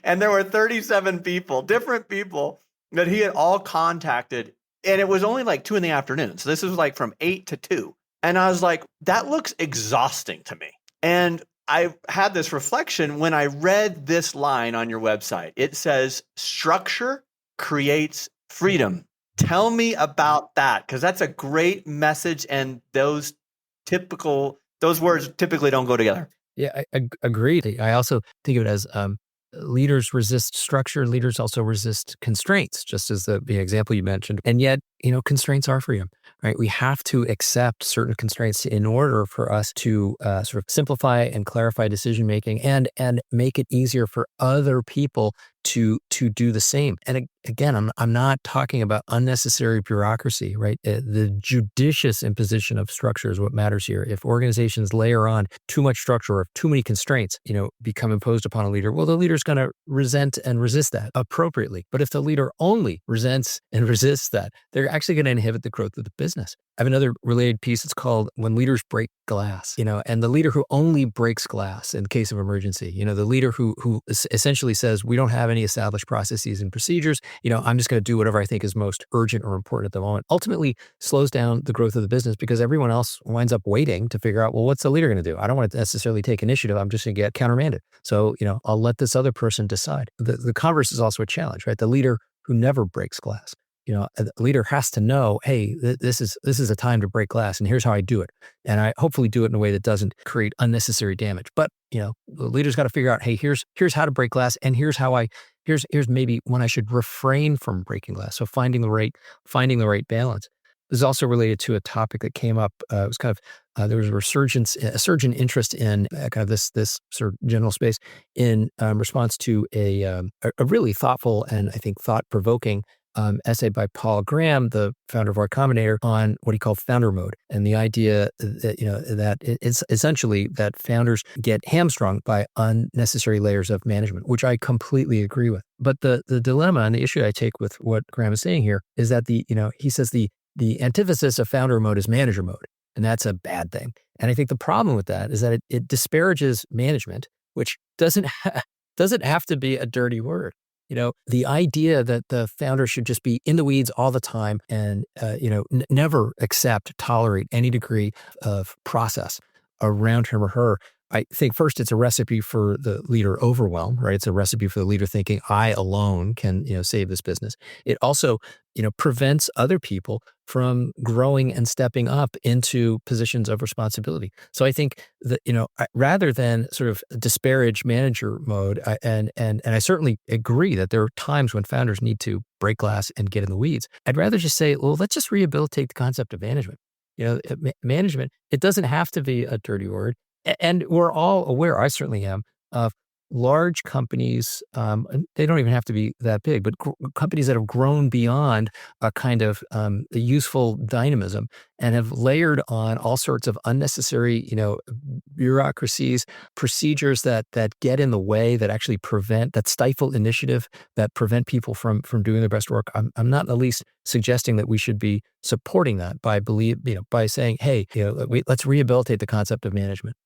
And there were 37 people, different people that he had all contacted. And it was only like 2 p.m. So this was like from 8 to 2. And I was like, that looks exhausting to me. And I had this reflection when I read this line on your website. It says, structure creates freedom. Tell me about that, because that's a great message. And those words typically don't go together. Yeah, I agree. I also think of it as leaders resist structure. Leaders also resist constraints, just as the example you mentioned. And yet, constraints are freedom, right? We have to accept certain constraints in order for us to sort of simplify and clarify decision making, and make it easier for other people to do the same. And again, I'm not talking about unnecessary bureaucracy, right? The judicious imposition of structure is what matters here. If organizations layer on too much structure or if too many constraints, become imposed upon a leader, well, the leader's going to resent and resist that appropriately. But if the leader only resents and resists that, they're actually going to inhibit the growth of the business. I have another related piece. It's called When Leaders Break Glass, and the leader who only breaks glass in case of emergency, the leader who essentially says, we don't have any established processes and procedures, I'm just going to do whatever I think is most urgent or important at the moment, ultimately slows down the growth of the business because everyone else winds up waiting to figure out, well, what's the leader going to do? I don't want to necessarily take initiative. I'm just going to get countermanded. So, I'll let this other person decide. The converse is also a challenge, right? The leader who never breaks glass. A leader has to know, hey, this is a time to break glass, and here's how I do it. And I hopefully do it in a way that doesn't create unnecessary damage. But, the leader's got to figure out, hey, here's how to break glass, and here's maybe when I should refrain from breaking glass. So finding the right balance. This is also related to a topic that came up. It was kind of there was a surge in interest in kind of this sort of general space in response to a really thoughtful and I think thought-provoking essay by Paul Graham, the founder of Y Combinator, on what he called founder mode, and the idea that that it's essentially that founders get hamstrung by unnecessary layers of management, which I completely agree with. But the dilemma and the issue I take with what Graham is saying here is that he says the antithesis of founder mode is manager mode, and that's a bad thing. And I think the problem with that is that it disparages management, which doesn't have to be a dirty word. The idea that the founder should just be in the weeds all the time and, never tolerate any degree of process around him or her. I think first it's a recipe for the leader overwhelm, right? It's a recipe for the leader thinking I alone can, save this business. It also, prevents other people from growing and stepping up into positions of responsibility. So I think that, rather than sort of disparage manager mode, and I certainly agree that there are times when founders need to break glass and get in the weeds. I'd rather just say, well, let's just rehabilitate the concept of management. Management, it doesn't have to be a dirty word. And we're all aware, I certainly am, of large companies, and they don't even have to be that big, but companies that have grown beyond a kind of useful dynamism and have layered on all sorts of unnecessary, bureaucracies, procedures that get in the way, that actually that stifle initiative, that prevent people from doing their best work. I'm not in the least suggesting that we should be supporting that by saying, hey, let's rehabilitate the concept of management.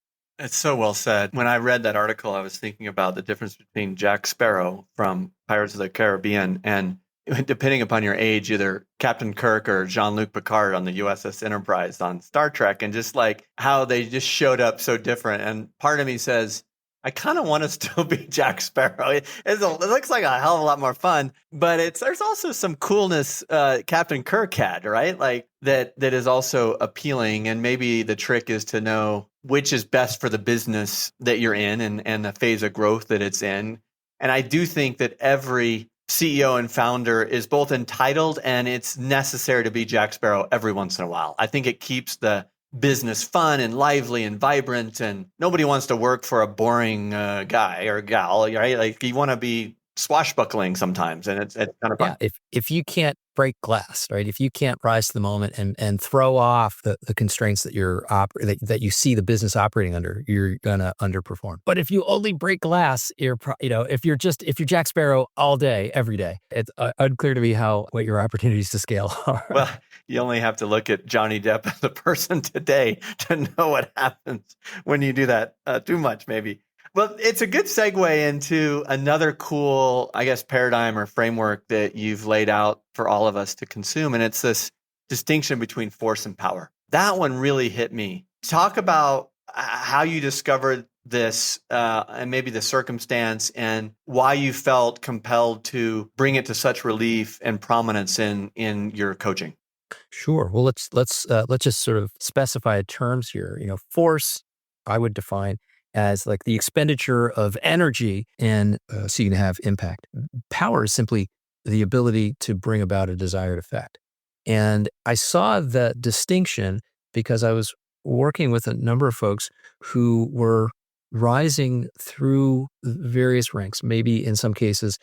It's so well said. When I read that article, I was thinking about the difference between Jack Sparrow from Pirates of the Caribbean and, depending upon your age, either Captain Kirk or Jean-Luc Picard on the USS Enterprise on Star Trek, and just like how they just showed up so different. And part of me says, I kind of want to still be Jack Sparrow. It looks like a hell of a lot more fun, but there's also some coolness Captain Kirk had, right? Like that is also appealing. And maybe the trick is to know which is best for the business that you're in and the phase of growth that it's in. And I do think that every CEO and founder is both entitled and it's necessary to be Jack Sparrow every once in a while. I think it keeps the business fun and lively and vibrant, and nobody wants to work for a boring guy or gal, right? Like you want to be swashbuckling sometimes, and it's kind of fun. Yeah, if you can't break glass, right? If you can't rise to the moment and throw off the constraints that that you see the business operating under, you're gonna underperform. But if you only break glass, if you're Jack Sparrow all day, every day, it's unclear to me what your opportunities to scale are. Well, you only have to look at Johnny Depp as a person today to know what happens when you do that too much, maybe. Well, it's a good segue into another cool, I guess, paradigm or framework that you've laid out for all of us to consume. And it's this distinction between force and power. That one really hit me. Talk about how you discovered this and maybe the circumstance and why you felt compelled to bring it to such relief and prominence in your coaching. Sure. Well, let's just sort of specify terms here. Force I would define as like the expenditure of energy, and so you can have impact. Power is simply the ability to bring about a desired effect. And I saw the distinction because I was working with a number of folks who were rising through various ranks, maybe in some cases,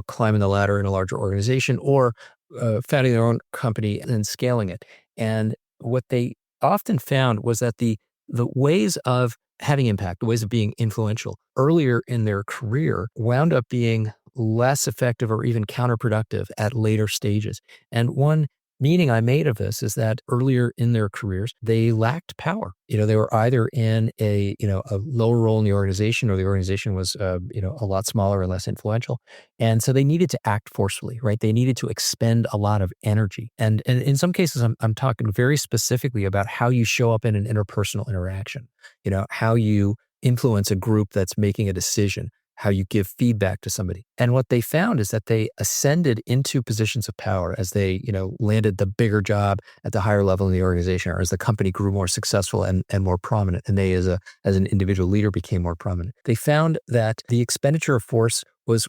climbing the ladder in a larger organization or founding their own company and then scaling it. And what they often found was that the ways of having impact, the ways of being influential earlier in their career wound up being less effective or even counterproductive at later stages. And one meaning I made of this is that earlier in their careers, they lacked power. They were either in a lower role in the organization, or the organization was, a lot smaller and less influential. And so they needed to act forcefully, right? They needed to expend a lot of energy. And in some cases, I'm talking very specifically about how you show up in an interpersonal interaction, how you influence a group that's making a decision, how you give feedback to somebody. And what they found is that they ascended into positions of power as they, landed the bigger job at the higher level in the organization, or as the company grew more successful and more prominent. And they, as an individual leader, became more prominent. They found that the expenditure of force was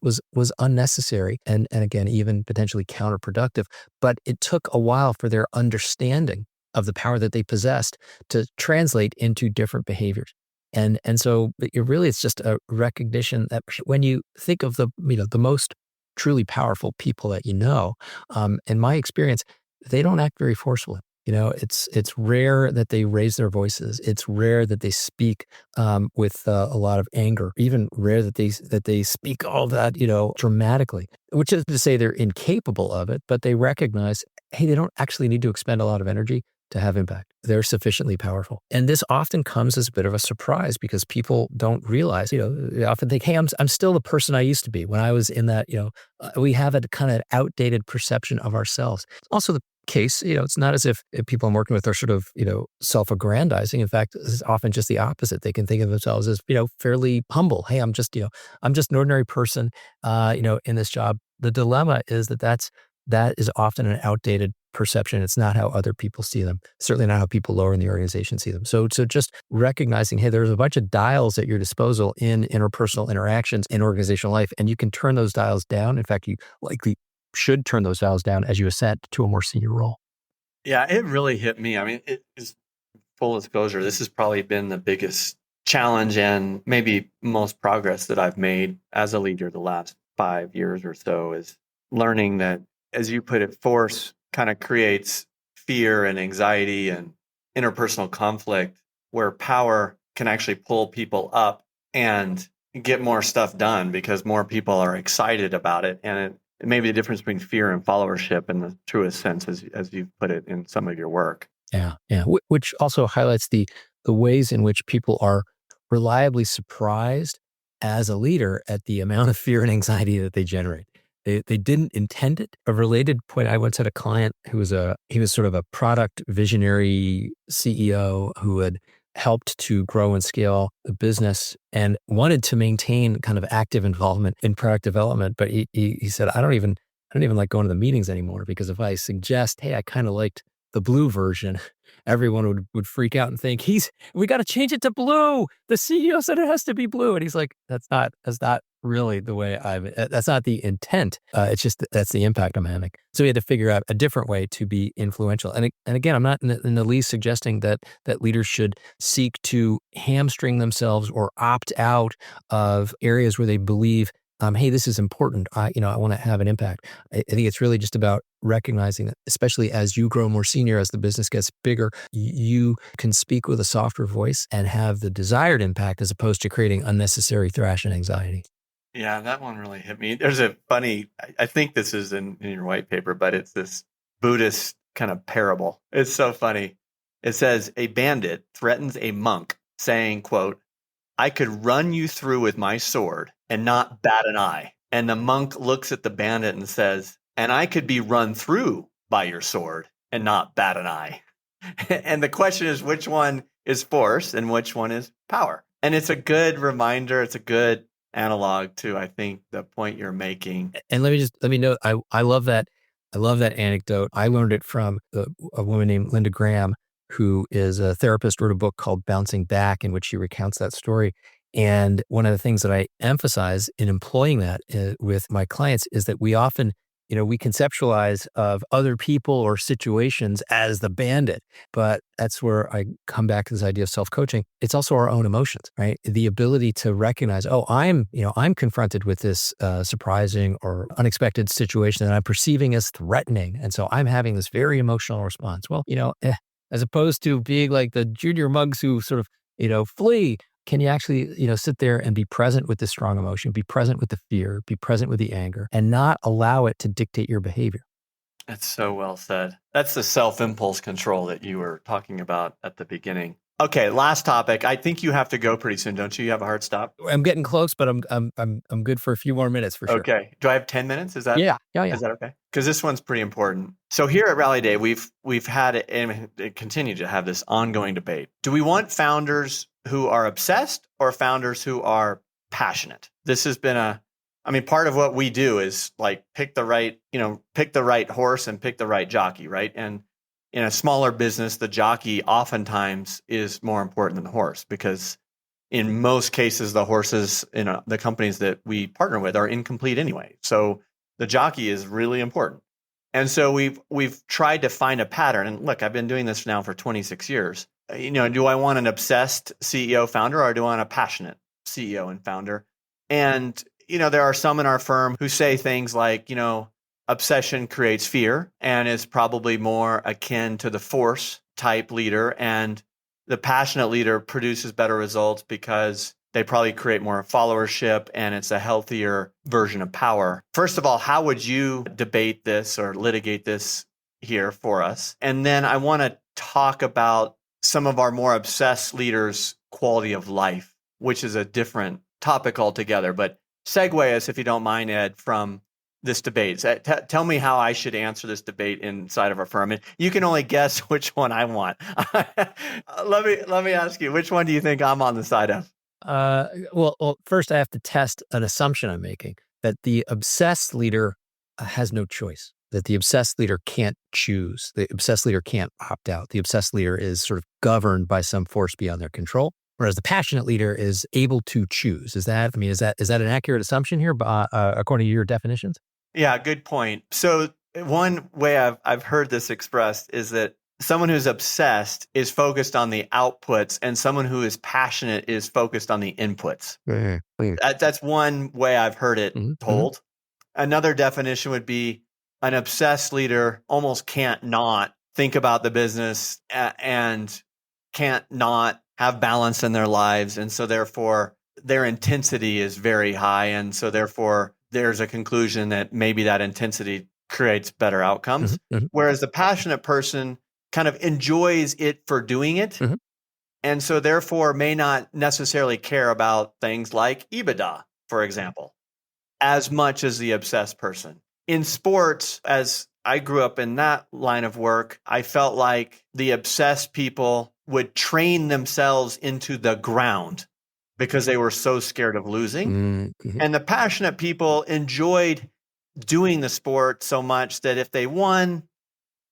unnecessary and again, even potentially counterproductive. But it took a while for their understanding of the power that they possessed to translate into different behaviors. And so it's just a recognition that when you think of the most truly powerful people that in my experience, they don't act very forcefully. It's rare that they raise their voices. It's rare that they speak with a lot of anger. Even rare that they speak all that dramatically. Which is to say they're incapable of it, but they recognize, hey, they don't actually need to expend a lot of energy to have impact. They're sufficiently powerful. And this often comes as a bit of a surprise because people don't realize, they often think, hey, I'm still the person I used to be when I was in that, we have a kind of outdated perception of ourselves. Also the case, it's not as if people I'm working with are sort of, self-aggrandizing. In fact, it's often just the opposite. They can think of themselves as, fairly humble. Hey, I'm just an ordinary person, in this job. The dilemma is that is often an outdated perception. It's not how other people see them. Certainly not how people lower in the organization see them. So just recognizing, hey, there's a bunch of dials at your disposal in interpersonal interactions in organizational life, and you can turn those dials down. In fact, you likely should turn those dials down as you ascend to a more senior role. Yeah, it really hit me. I mean, it is full disclosure. This has probably been the biggest challenge and maybe most progress that I've made as a leader the last 5 years or so, is learning that, as you put it, force kind of creates fear and anxiety and interpersonal conflict, where power can actually pull people up and get more stuff done because more people are excited about it. And it may be the difference between fear and followership in the truest sense, as you've put it in some of your work. Yeah. Which also highlights the ways in which people are reliably surprised as a leader at the amount of fear and anxiety that they generate. They didn't intend it. A related point, I once had a client who was sort of a product visionary CEO who had helped to grow and scale a business and wanted to maintain kind of active involvement in product development. But he said, I don't even like going to the meetings anymore, because if I suggest, hey, I kind of liked the blue version, everyone would freak out and think we got to change it to blue. The CEO said it has to be blue. And he's like, that's not really the way that's not the intent. It's just that's the impact I'm having. So we had to figure out a different way to be influential. And again, I'm not in the least suggesting that leaders should seek to hamstring themselves or opt out of areas where they believe, hey, this is important. I want to have an impact. I think it's really just about recognizing that, especially as you grow more senior, as the business gets bigger, you can speak with a softer voice and have the desired impact as opposed to creating unnecessary thrash and anxiety. Yeah, that one really hit me. There's a funny, I think this is in your white paper, but it's this Buddhist kind of parable. It's so funny. It says, a bandit threatens a monk saying, quote, I could run you through with my sword and not bat an eye. And the monk looks at the bandit and says, and I could be run through by your sword and not bat an eye. And the question is, which one is force and which one is power? And it's a good reminder. It's a good analog to, I think, the point you're making. And let me note, I love that. I love that anecdote. I learned it from a woman named Linda Graham, who is a therapist, wrote a book called Bouncing Back, in which she recounts that story. And one of the things that I emphasize in employing that with my clients is that we often, we conceptualize of other people or situations as the bandit, but that's where I come back to this idea of self-coaching. It's also our own emotions, right? The ability to recognize, I'm confronted with this surprising or unexpected situation that I'm perceiving as threatening. And so I'm having this very emotional response. Well, as opposed to being like the junior mugs who sort of, flee. Can you actually, sit there and be present with the strong emotion, be present with the fear, be present with the anger, and not allow it to dictate your behavior? That's so well said. That's the self-impulse control that you were talking about at the beginning. Okay, last topic. I think you have to go pretty soon, don't you? You have a hard stop? I'm getting close, but I'm good for a few more minutes for sure. Okay. Do I have 10 minutes? Is that Yeah. Is that okay? Because this one's pretty important. So here at Rallyday, we've had it and continue to have this ongoing debate. Do we want founders who are obsessed or founders who are passionate? This has been part of what we do is like pick the right horse and pick the right jockey, right? And in a smaller business, the jockey oftentimes is more important than the horse, because in most cases, the horses in the companies that we partner with are incomplete anyway. So the jockey is really important. And so we've tried to find a pattern. And look, I've been doing this now for 26 years. Do I want an obsessed CEO founder, or do I want a passionate CEO and founder? And, there are some in our firm who say things like, obsession creates fear and is probably more akin to the force type leader. And the passionate leader produces better results because they probably create more followership and it's a healthier version of power. First of all, how would you debate this or litigate this here for us? And then I want to talk about some of our more obsessed leaders' quality of life, which is a different topic altogether. But segue us, if you don't mind, Ed, from this debate. Tell me how I should answer this debate inside of our firm. And you can only guess which one I want. Let me ask you, which one do you think I'm on the side of? Well, first I have to test an assumption I'm making, that the obsessed leader has no choice, that the obsessed leader can't choose. The obsessed leader can't opt out. The obsessed leader is sort of governed by some force beyond their control, whereas the passionate leader is able to choose. Is that an accurate assumption here, according to your definitions? Yeah, good point. So one way I've heard this expressed is that someone who's obsessed is focused on the outputs, and someone who is passionate is focused on the inputs. That's one way I've heard it told. Another definition would be an obsessed leader almost can't not think about the business and can't not have balance in their lives. And so therefore their intensity is very high. And so therefore there's a conclusion that maybe that intensity creates better outcomes. Whereas the passionate person kind of enjoys it for doing it. And so therefore may not necessarily care about things like EBITDA, for example, as much as the obsessed person. In sports, as I grew up in that line of work, I felt like the obsessed people would train themselves into the ground because they were so scared of losing. And the passionate people enjoyed doing the sport so much that if they won,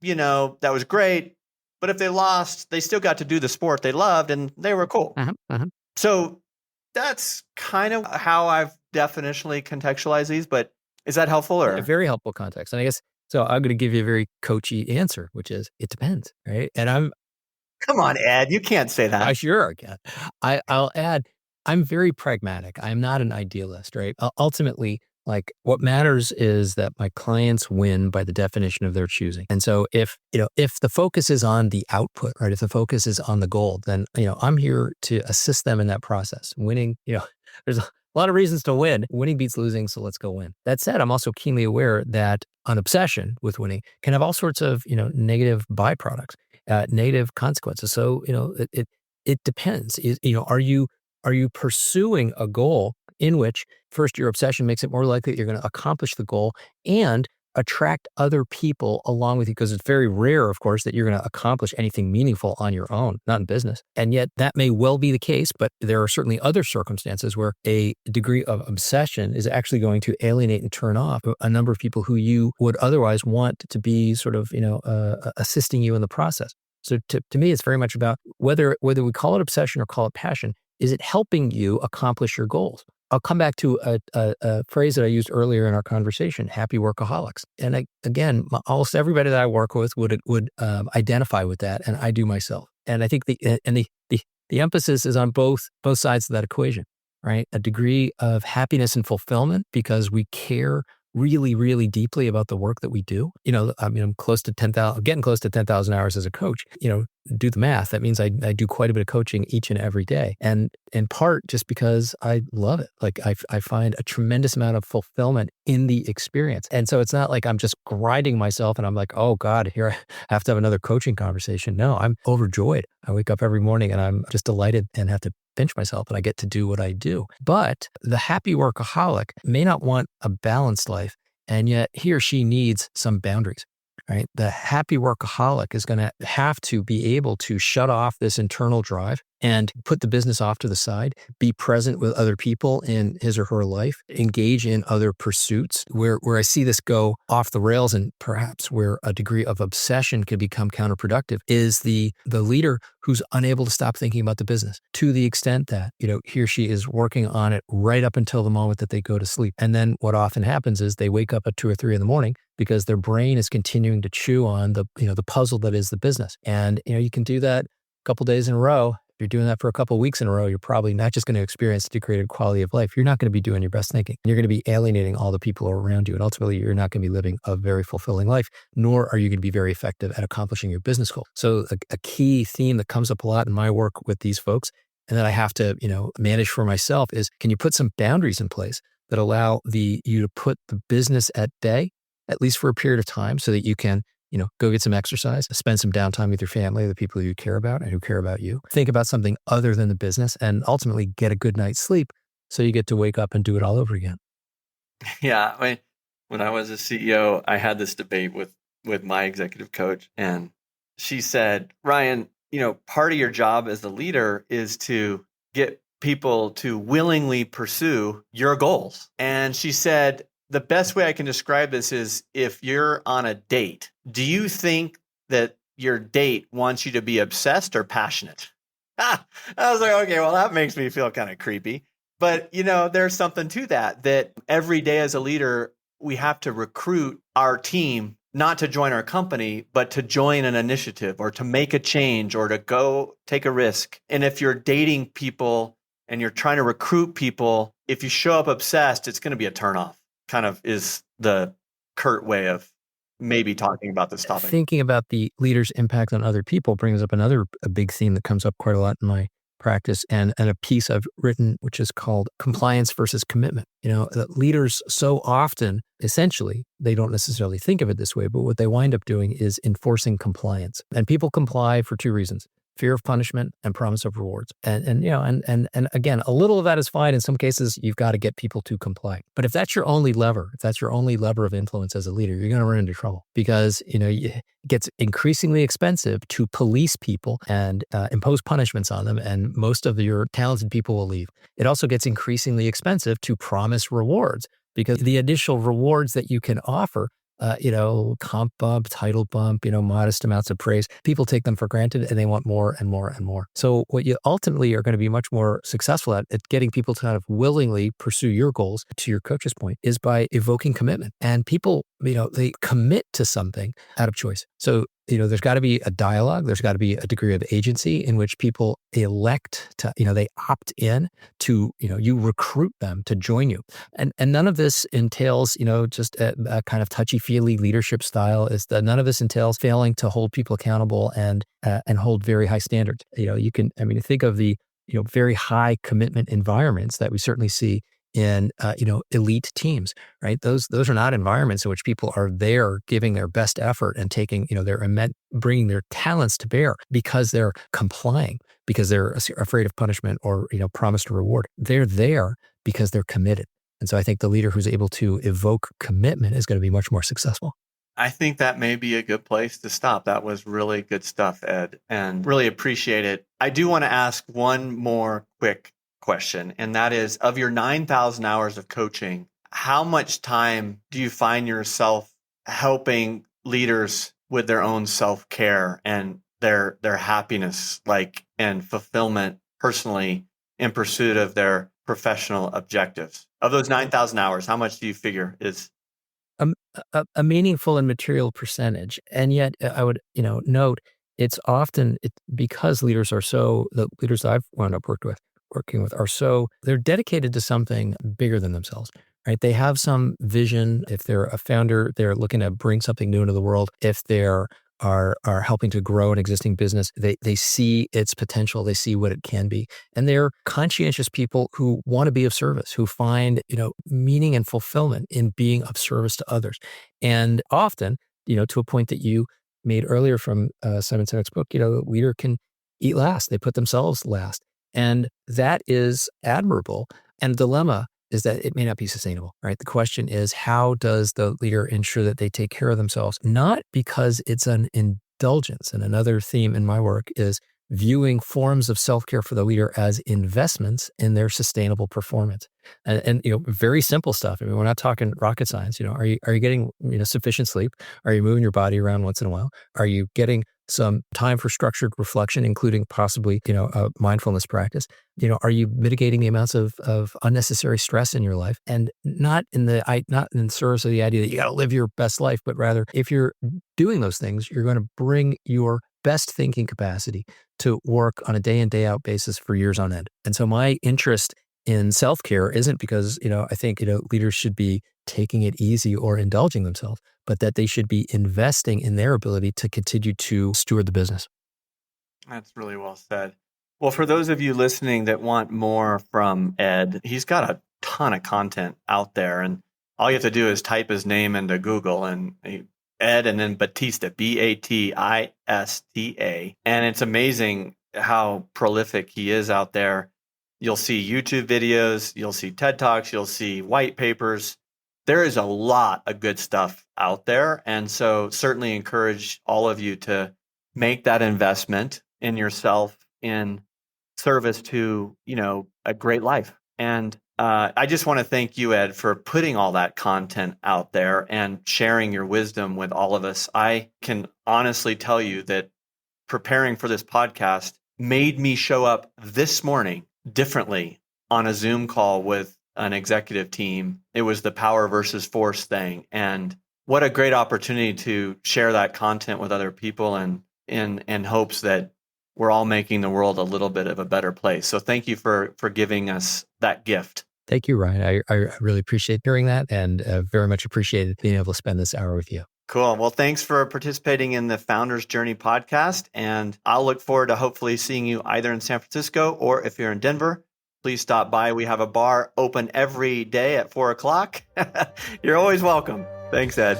that was great. But if they lost, they still got to do the sport they loved and they were cool. So that's kind of how I've definitionally contextualize these, but is that helpful A or? very helpful context. And I guess, so I'm going to give you a very coachy answer, which is it depends, right? And Come on, Ed, you can't say I that. sure can. I'll add, I'm very pragmatic. I'm not an idealist, right? Ultimately, like what matters is that my clients win by the definition of their choosing. And so if the focus is on the output, right? If the focus is on the goal, then, I'm here to assist them in that process. Winning, there's a lot of reasons to win. Winning beats losing, so let's go win. That said, I'm also keenly aware that an obsession with winning can have all sorts of, negative byproducts, negative consequences. So, it depends. Are you pursuing a goal in which first your obsession makes it more likely that you're going to accomplish the goal and attract other people along with you? Because it's very rare, of course, that you're going to accomplish anything meaningful on your own, not in business. And yet that may well be the case, but there are certainly other circumstances where a degree of obsession is actually going to alienate and turn off a number of people who you would otherwise want to be sort of, assisting you in the process. So to me, it's very much about whether we call it obsession or call it passion. Is it helping you accomplish your goals? I'll come back to a phrase that I used earlier in our conversation: happy workaholics. And again, almost everybody that I work with would identify with that, and I do myself. And I think the emphasis is on both sides of that equation, right? A degree of happiness and fulfillment because we care really, really deeply about the work that we do. I'm close to 10,000, getting close to 10,000 hours as a coach. Do the math. That means I do quite a bit of coaching each and every day. And in part just because I love it. Like I find a tremendous amount of fulfillment in the experience. And so it's not like I'm just grinding myself and I'm like, oh God, here I have to have another coaching conversation. No, I'm overjoyed. I wake up every morning and I'm just delighted and have to pinch myself and I get to do what I do. But the happy workaholic may not want a balanced life, and yet he or she needs some boundaries, right? The happy workaholic is going to have to be able to shut off this internal drive and put the business off to the side, be present with other people in his or her life, engage in other pursuits. Where I see this go off the rails and perhaps where a degree of obsession can become counterproductive is the leader who's unable to stop thinking about the business to the extent that, he or she is working on it right up until the moment that they go to sleep. And then what often happens is they wake up at 2 or 3 in the morning because their brain is continuing to chew on the puzzle that is the business. And, you can do that a couple days in a row. If you're doing that for a couple of weeks in a row, you're probably not just going to experience a degraded quality of life. You're not going to be doing your best thinking. You're going to be alienating all the people around you. And ultimately, you're not going to be living a very fulfilling life, nor are you going to be very effective at accomplishing your business goal. So a key theme that comes up a lot in my work with these folks and that I have to, manage for myself is, can you put some boundaries in place that allow you to put the business at bay, at least for a period of time, so that you can go get some exercise, spend some downtime with your family, the people you care about and who care about you. Think about something other than the business and ultimately get a good night's sleep so you get to wake up and do it all over again. Yeah. I mean, when I was a CEO, I had this debate with my executive coach, and she said, Ryan, part of your job as the leader is to get people to willingly pursue your goals. And she said, the best way I can describe this is if you're on a date, do you think that your date wants you to be obsessed or passionate? I was like, okay, well, that makes me feel kind of creepy. But, there's something to that every day as a leader, we have to recruit our team not to join our company, but to join an initiative or to make a change or to go take a risk. And if you're dating people and you're trying to recruit people, if you show up obsessed, it's going to be a turnoff. Kind of is the curt way of maybe talking about this topic. Thinking about the leader's impact on other people brings up a big theme that comes up quite a lot in my practice and a piece I've written, which is called compliance versus commitment. Leaders so often, essentially, they don't necessarily think of it this way, but what they wind up doing is enforcing compliance. And people comply for 2 reasons: fear of punishment and promise of rewards. And again, a little of that is fine. In some cases, you've got to get people to comply. But if that's your only lever, of influence as a leader, you're going to run into trouble because, it gets increasingly expensive to police people and impose punishments on them. And most of your talented people will leave. It also gets increasingly expensive to promise rewards because the initial rewards that you can offer comp bump, title bump, modest amounts of praise. People take them for granted and they want more and more and more. So what you ultimately are going to be much more successful at getting people to kind of willingly pursue your goals, to your coach's point, is by evoking commitment. And people, they commit to something out of choice. So there's got to be a dialogue. There's got to be a degree of agency in which people elect to, they opt in to, you recruit them to join you. And none of this entails, just a kind of touchy-feely leadership style. None of this entails failing to hold people accountable and hold very high standards. Think of the, very high commitment environments that we certainly see in elite teams, right? Those are not environments in which people are there giving their best effort and taking, bringing their talents to bear because they're complying, because they're afraid of punishment or, promised a reward. They're there because they're committed. And so I think the leader who's able to evoke commitment is going to be much more successful. I think that may be a good place to stop. That was really good stuff, Ed, and really appreciate it. I do want to ask one more quick question, and that is, of your 9,000 hours of coaching, how much time do you find yourself helping leaders with their own self-care and their happiness, and fulfillment personally in pursuit of their professional objectives? Of those 9,000 hours, how much do you figure is a meaningful and material percentage? And yet I would, note it's often because the leaders I've wound up working with are they're dedicated to something bigger than themselves, right? They have some vision. If they're a founder, they're looking to bring something new into the world. If they're are helping to grow an existing business, they see its potential, they see what it can be. And they're conscientious people who want to be of service, who find, meaning and fulfillment in being of service to others. And often, to a point that you made earlier from Simon Sinek's book, the leader can eat last. They put themselves last. And that is admirable. And the dilemma is that it may not be sustainable, right? The question is, how does the leader ensure that they take care of themselves? Not because it's an indulgence. And another theme in my work is viewing forms of self-care for the leader as investments in their sustainable performance. And very simple stuff. We're not talking rocket science. Are you getting sufficient sleep? Are you moving your body around once in a while? Are you getting some time for structured reflection, including possibly a mindfulness practice? Are you mitigating the amounts of unnecessary stress in your life? And not in service of the idea that you got to live your best life, but rather, if you're doing those things, you're going to bring your best thinking capacity to work on a day in, day out basis for years on end. And so my interest in self-care isn't because, I think, leaders should be taking it easy or indulging themselves, but that they should be investing in their ability to continue to steward the business. That's really well said. Well, for those of you listening that want more from Ed, he's got a ton of content out there, and all you have to do is type his name into Google and Ed and then Batista, Batista. And it's amazing how prolific he is out there. You'll see YouTube videos, you'll see TED Talks, you'll see white papers. There is a lot of good stuff out there. And so certainly encourage all of you to make that investment in yourself in service to, a great life. And I just want to thank you, Ed, for putting all that content out there and sharing your wisdom with all of us. I can honestly tell you that preparing for this podcast made me show up this morning differently on a Zoom call with an executive team. It was the power versus force thing. And what a great opportunity to share that content with other people, and in hopes that we're all making the world a little bit of a better place. So thank you for giving us that gift. Thank you, Ryan. I really appreciate hearing that, and very much appreciated being able to spend this hour with you. Cool. Well, thanks for participating in the Founders Journey podcast. And I'll look forward to hopefully seeing you either in San Francisco, or if you're in Denver, please stop by. We have a bar open every day at 4:00. You're always welcome. Thanks, Ed.